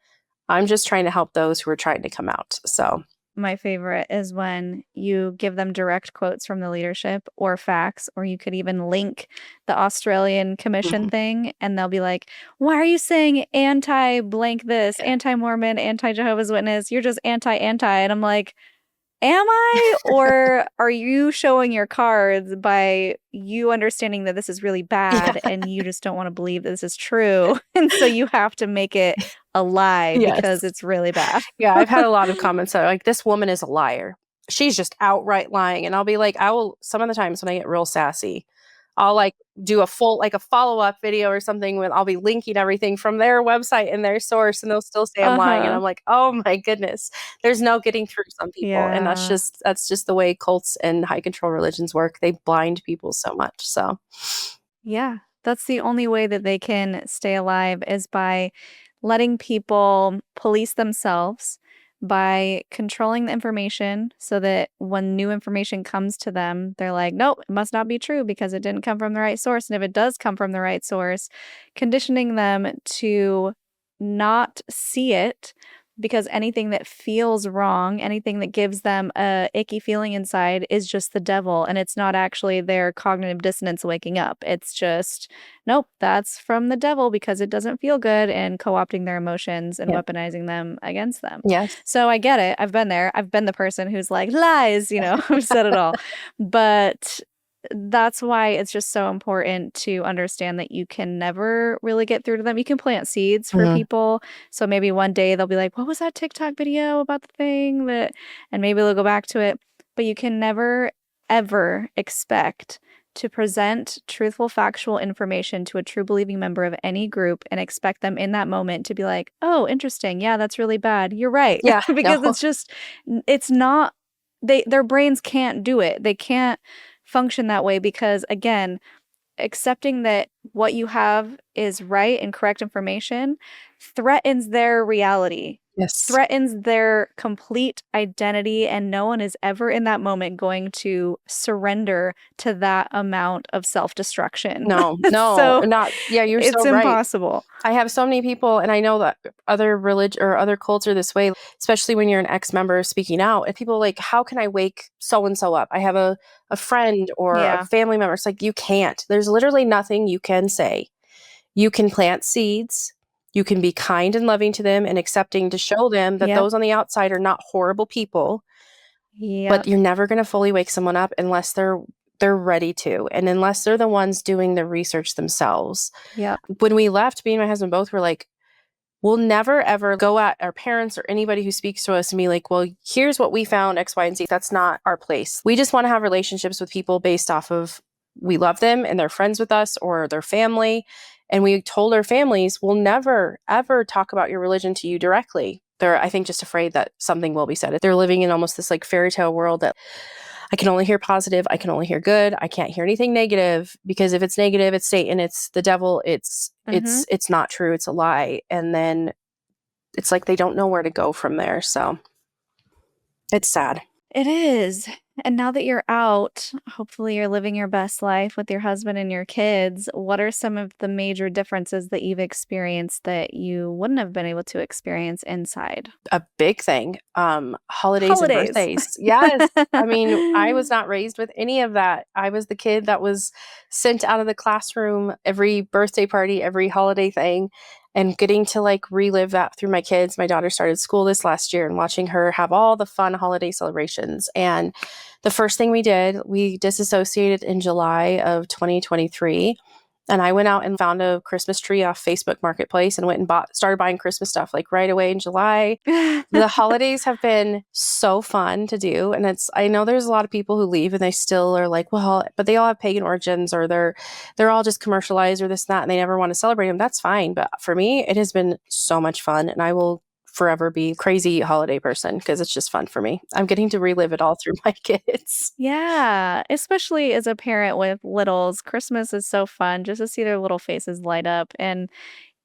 I'm just trying to help those who are trying to come out. So my favorite is when you give them direct quotes from the leadership or facts, or you could even link the Australian Commission thing, and they'll be like, why are you saying anti-blank this, anti-Mormon, anti-Jehovah's Witness? You're just anti-anti. And I'm like, am I? Or are you showing your cards by you understanding that this is really bad and you just don't want to believe that this is true? And so you have to make it a lie because it's really bad. Yeah, I've had a lot of comments that are like, this woman is a liar. She's just outright lying. And I'll be like, some of the times when I get real sassy, I'll like do a follow-up video or something when I'll be linking everything from their website and their source, and they'll still say I'm lying. And I'm like, oh my goodness, there's no getting through some people. And that's just the way cults and high control religions work. They blind people so much. So yeah, that's the only way that they can stay alive, is by letting people police themselves, by controlling the information so that when new information comes to them, they're like, nope, it must not be true because it didn't come from the right source. And if it does come from the right source, conditioning them to not see it, because anything that feels wrong, anything that gives them a icky feeling inside is just the devil, and it's not actually their cognitive dissonance waking up. It's just, nope, that's from the devil because it doesn't feel good, and co-opting their emotions and weaponizing them against them. yes. So I get it. I've been there. I've been the person who's like, lies, I've said it all. But that's why it's just so important to understand that you can never really get through to them. You can plant seeds for people. So maybe one day they'll be like, what was that TikTok video about the thing that, and maybe they'll go back to it. But you can never, ever expect to present truthful, factual information to a true believing member of any group and expect them in that moment to be like, oh, interesting. Yeah, that's really bad. You're right. Yeah. Because it's not, their brains can't do it. They can't function that way because, again, accepting that what you have is right and correct information threatens their reality. Yes. Threatens their complete identity, and no one is ever in that moment going to surrender to that amount of self-destruction. No, So not. Yeah, you're it's so right. impossible. I have so many people, and I know that other religion or other cults are this way, especially when you're an ex-member speaking out. And people are like, how can I wake so-and-so up? I have a friend or a family member. It's like, you can't. There's literally nothing you can say. You can plant seeds. You can be kind and loving to them and accepting to show them that those on the outside are not horrible people. But you're never going to fully wake someone up unless they're ready to, and unless they're the ones doing the research themselves. When we left, me and my husband both were like, we'll never ever go at our parents or anybody who speaks to us and be like, well, here's what we found, X, Y, and Z. That's not our place. We just want to have relationships with people based off of we love them and they're friends with us or their family. And we told our families, we'll never, ever talk about your religion to you directly. They're, I think, just afraid that something will be said. They're living in almost this like fairy tale world that I can only hear positive. I can only hear good. I can't hear anything negative, because if it's negative, it's Satan, it's the devil, it's not true. It's a lie. And then it's like they don't know where to go from there. So it's sad. It is. And now that you're out, hopefully you're living your best life with your husband and your kids. What are some of the major differences that you've experienced that you wouldn't have been able to experience inside? A big thing. Holidays and birthdays. Yes. I mean, I was not raised with any of that. I was the kid that was sent out of the classroom every birthday party, every holiday thing, and getting to like relive that through my kids. My daughter started school this last year, and watching her have all the fun holiday celebrations. And the first thing we did, we disassociated in July of 2023. And I went out and found a Christmas tree off Facebook Marketplace and went and started buying Christmas stuff like right away in July. The holidays have been so fun to do. And I know there's a lot of people who leave and they still are like, well, but they all have pagan origins, or they're all just commercialized or this and that, and they never want to celebrate them. That's fine. But for me, it has been so much fun, and I will forever be crazy holiday person because it's just fun for me. I'm getting to relive it all through my kids. Yeah, especially as a parent with littles, Christmas is so fun just to see their little faces light up. And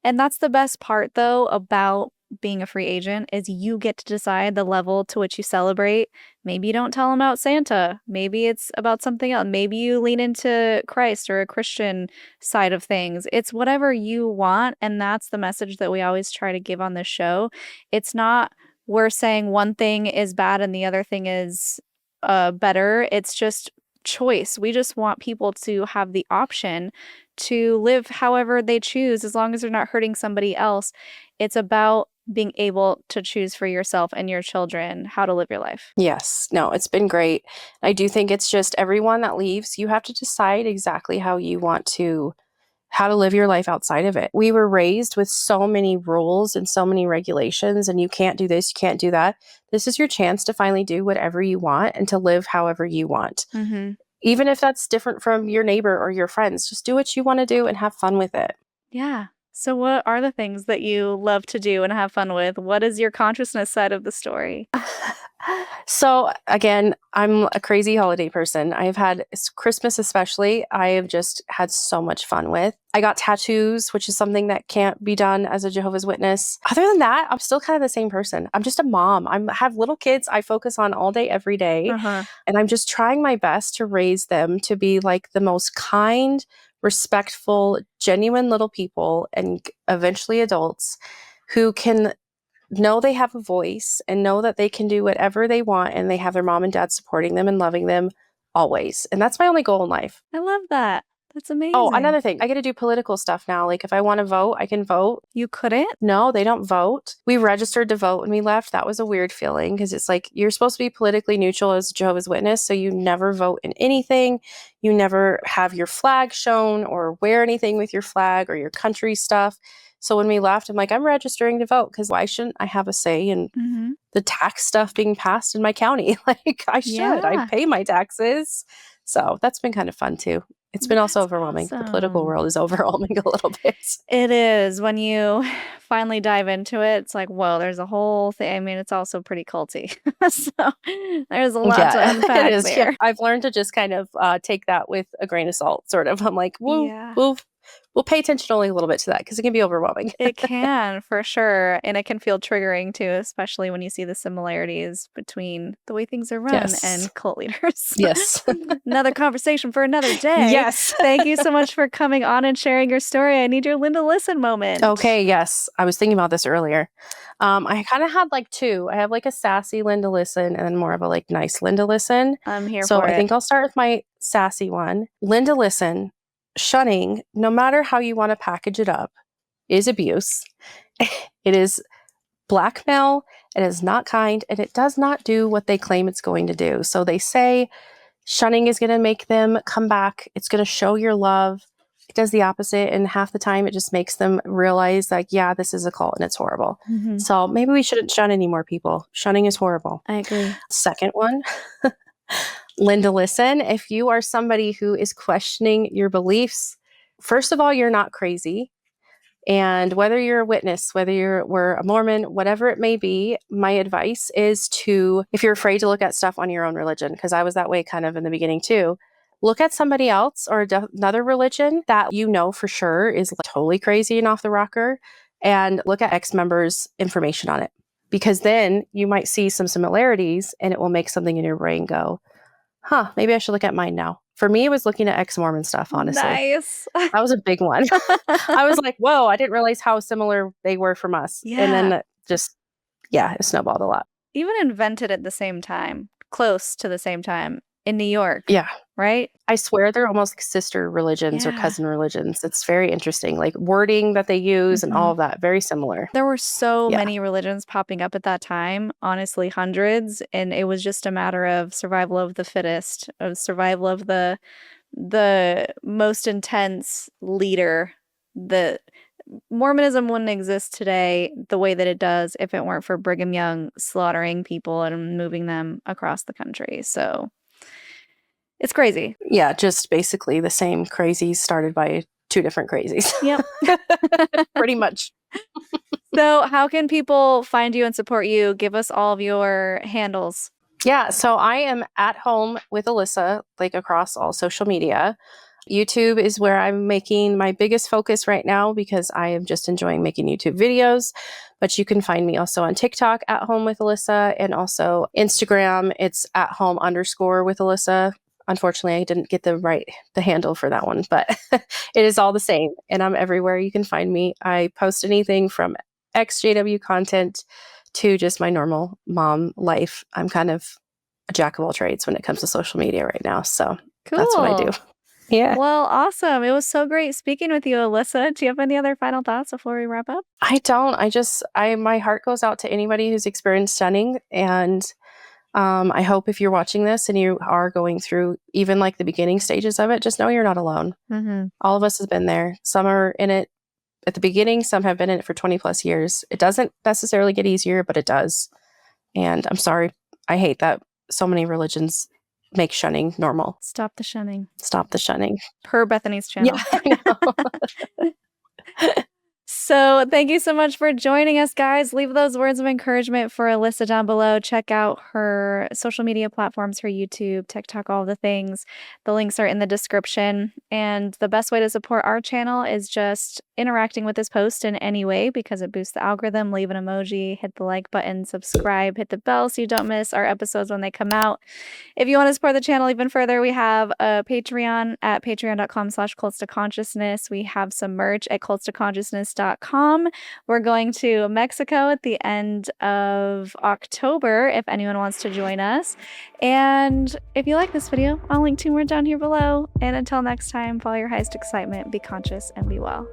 that's the best part, though, about being a free agent, is you get to decide the level to which you celebrate. Maybe you don't tell them about Santa. Maybe it's about something else. Maybe you lean into Christ or a Christian side of things. It's whatever you want, and that's the message that we always try to give on this show. It's not we're saying one thing is bad and the other thing is better. It's just choice. We just want people to have the option to live however they choose, as long as they're not hurting somebody else. It's about being able to choose for yourself and your children how to live your life. Yes. No, it's been great. I do think it's just everyone that leaves, you have to decide exactly how to live your life outside of it. We were raised with so many rules and so many regulations, and you can't do this, you can't do that. This is your chance to finally do whatever you want and to live however you want. Mm-hmm. Even if that's different from your neighbor or your friends, just do what you want to do and have fun with it. Yeah. So what are the things that you love to do and have fun with? What is your consciousness side of the story? So again, I'm a crazy holiday person. I've had Christmas especially, I have just had so much fun with. I got tattoos, which is something that can't be done as a Jehovah's Witness. Other than that, I'm still kind of the same person. I'm just a mom. I have little kids I focus on all day, every day. And I'm just trying my best to raise them to be like the most kind, respectful, genuine little people, and eventually adults who can know they have a voice and know that they can do whatever they want, and they have their mom and dad supporting them and loving them always. And that's my only goal in life. I love that. That's amazing. Oh, another thing. I get to do political stuff now. Like if I want to vote, I can vote. You couldn't? No, they don't vote. We registered to vote when we left. That was a weird feeling because it's like you're supposed to be politically neutral as a Jehovah's Witness, so you never vote in anything. You never have your flag shown or wear anything with your flag or your country stuff. So when we left, I'm like, I'm registering to vote because why shouldn't I have a say in the tax stuff being passed in my county? Like I should. Yeah. I pay my taxes. So that's been kind of fun too. It's been also overwhelming. Awesome. The political world is overwhelming a little bit. It is. When you finally dive into it, it's like, whoa, there's a whole thing. I mean, it's also pretty culty. So there's a lot to unpack it is. there. Yeah. I've learned to just kind of take that with a grain of salt, sort of. I'm like, we'll pay attention only a little bit to that because it can be overwhelming. It can, for sure. And it can feel triggering too, especially when you see the similarities between the way things are run and cult leaders. Yes. Another conversation for another day. Yes. Thank you so much for coming on and sharing your story. I need your Linda Listen moment. Okay, yes. I was thinking about this earlier. I kind of had like two. I have like a sassy Linda Listen and then more of a like nice Linda Listen. I'm here so for it. So I think I'll start with my sassy one. Linda Listen. Shunning, no matter how you want to package it up, is abuse. It is blackmail. It is not kind, and it does not do what they claim it's going to do. So they say shunning is going to make them come back. It's going to show your love. It does the opposite, and half the time it just makes them realize like, yeah, this is a cult and it's horrible. So maybe we shouldn't shun any more people. Shunning is horrible. I agree. Second one, Linda, listen, if you are somebody who is questioning your beliefs, first of all, you're not crazy. And whether you're a witness, whether we're a Mormon, whatever it may be, my advice is to, if you're afraid to look at stuff on your own religion, because I was that way kind of in the beginning too, look at somebody else or another religion that you know for sure is totally crazy and off the rocker, and look at ex-members' information on it. Because then you might see some similarities and it will make something in your brain go, huh, maybe I should look at mine now. For me, it was looking at ex-Mormon stuff, honestly. Nice. That was a big one. I was like, whoa, I didn't realize how similar they were from us. Yeah. And then it snowballed a lot. Even invented at the same time, close to the same time in New York. Yeah. Right? I swear they're almost like sister religions or Yeah. cousin religions. It's very interesting. Like wording that they use and all of that, very similar. There were so Yeah. many religions popping up at that time, honestly, hundreds. And it was just a matter of survival of the fittest, of survival of the most intense leader. The Mormonism wouldn't exist today the way that it does if it weren't for Brigham Young slaughtering people and moving them across the country. So it's crazy. Yeah, just basically the same crazies started by two different crazies. Yep. Pretty much. So how can people find you and support you? Give us all of your handles. Yeah, so I am at home with Alissa, like across all social media. YouTube is where I'm making my biggest focus right now because I am just enjoying making YouTube videos. But you can find me also on TikTok at home with Alissa, and also Instagram. It's at home _ with Alissa. Unfortunately, I didn't get the handle for that one, but it is all the same. And I'm everywhere you can find me. I post anything from XJW content to just my normal mom life. I'm kind of a jack of all trades when it comes to social media right now. So That's what I do. Yeah. Well, awesome. It was so great speaking with you, Alissa. Do you have any other final thoughts before we wrap up? I don't. My heart goes out to anybody who's experienced shunning. And I hope if you're watching this and you are going through even like the beginning stages of it, just know you're not alone. Mm-hmm. All of us have been there. Some are in it at the beginning. Some have been in it for 20 plus years. It doesn't necessarily get easier, but it does. And I'm sorry. I hate that so many religions make shunning normal. Stop the shunning. Stop the shunning. Per Bethany's channel. Yeah, I know. So thank you so much for joining us, guys. Leave those words of encouragement for Alissa down below. Check out her social media platforms, her YouTube, TikTok, all the things. The links are in the description. And the best way to support our channel is just interacting with this post in any way because it boosts the algorithm. Leave an emoji, hit the like button, subscribe, hit the bell so you don't miss our episodes when they come out. If you want to support the channel even further, we have a Patreon at patreon.com/cults2consciousness. We have some merch at cults2consciousness.com. We're going to Mexico at the end of October if anyone wants to join us. And if you like this video, I'll link 2 more down here below. And until next time, follow your highest excitement, be conscious, and be well.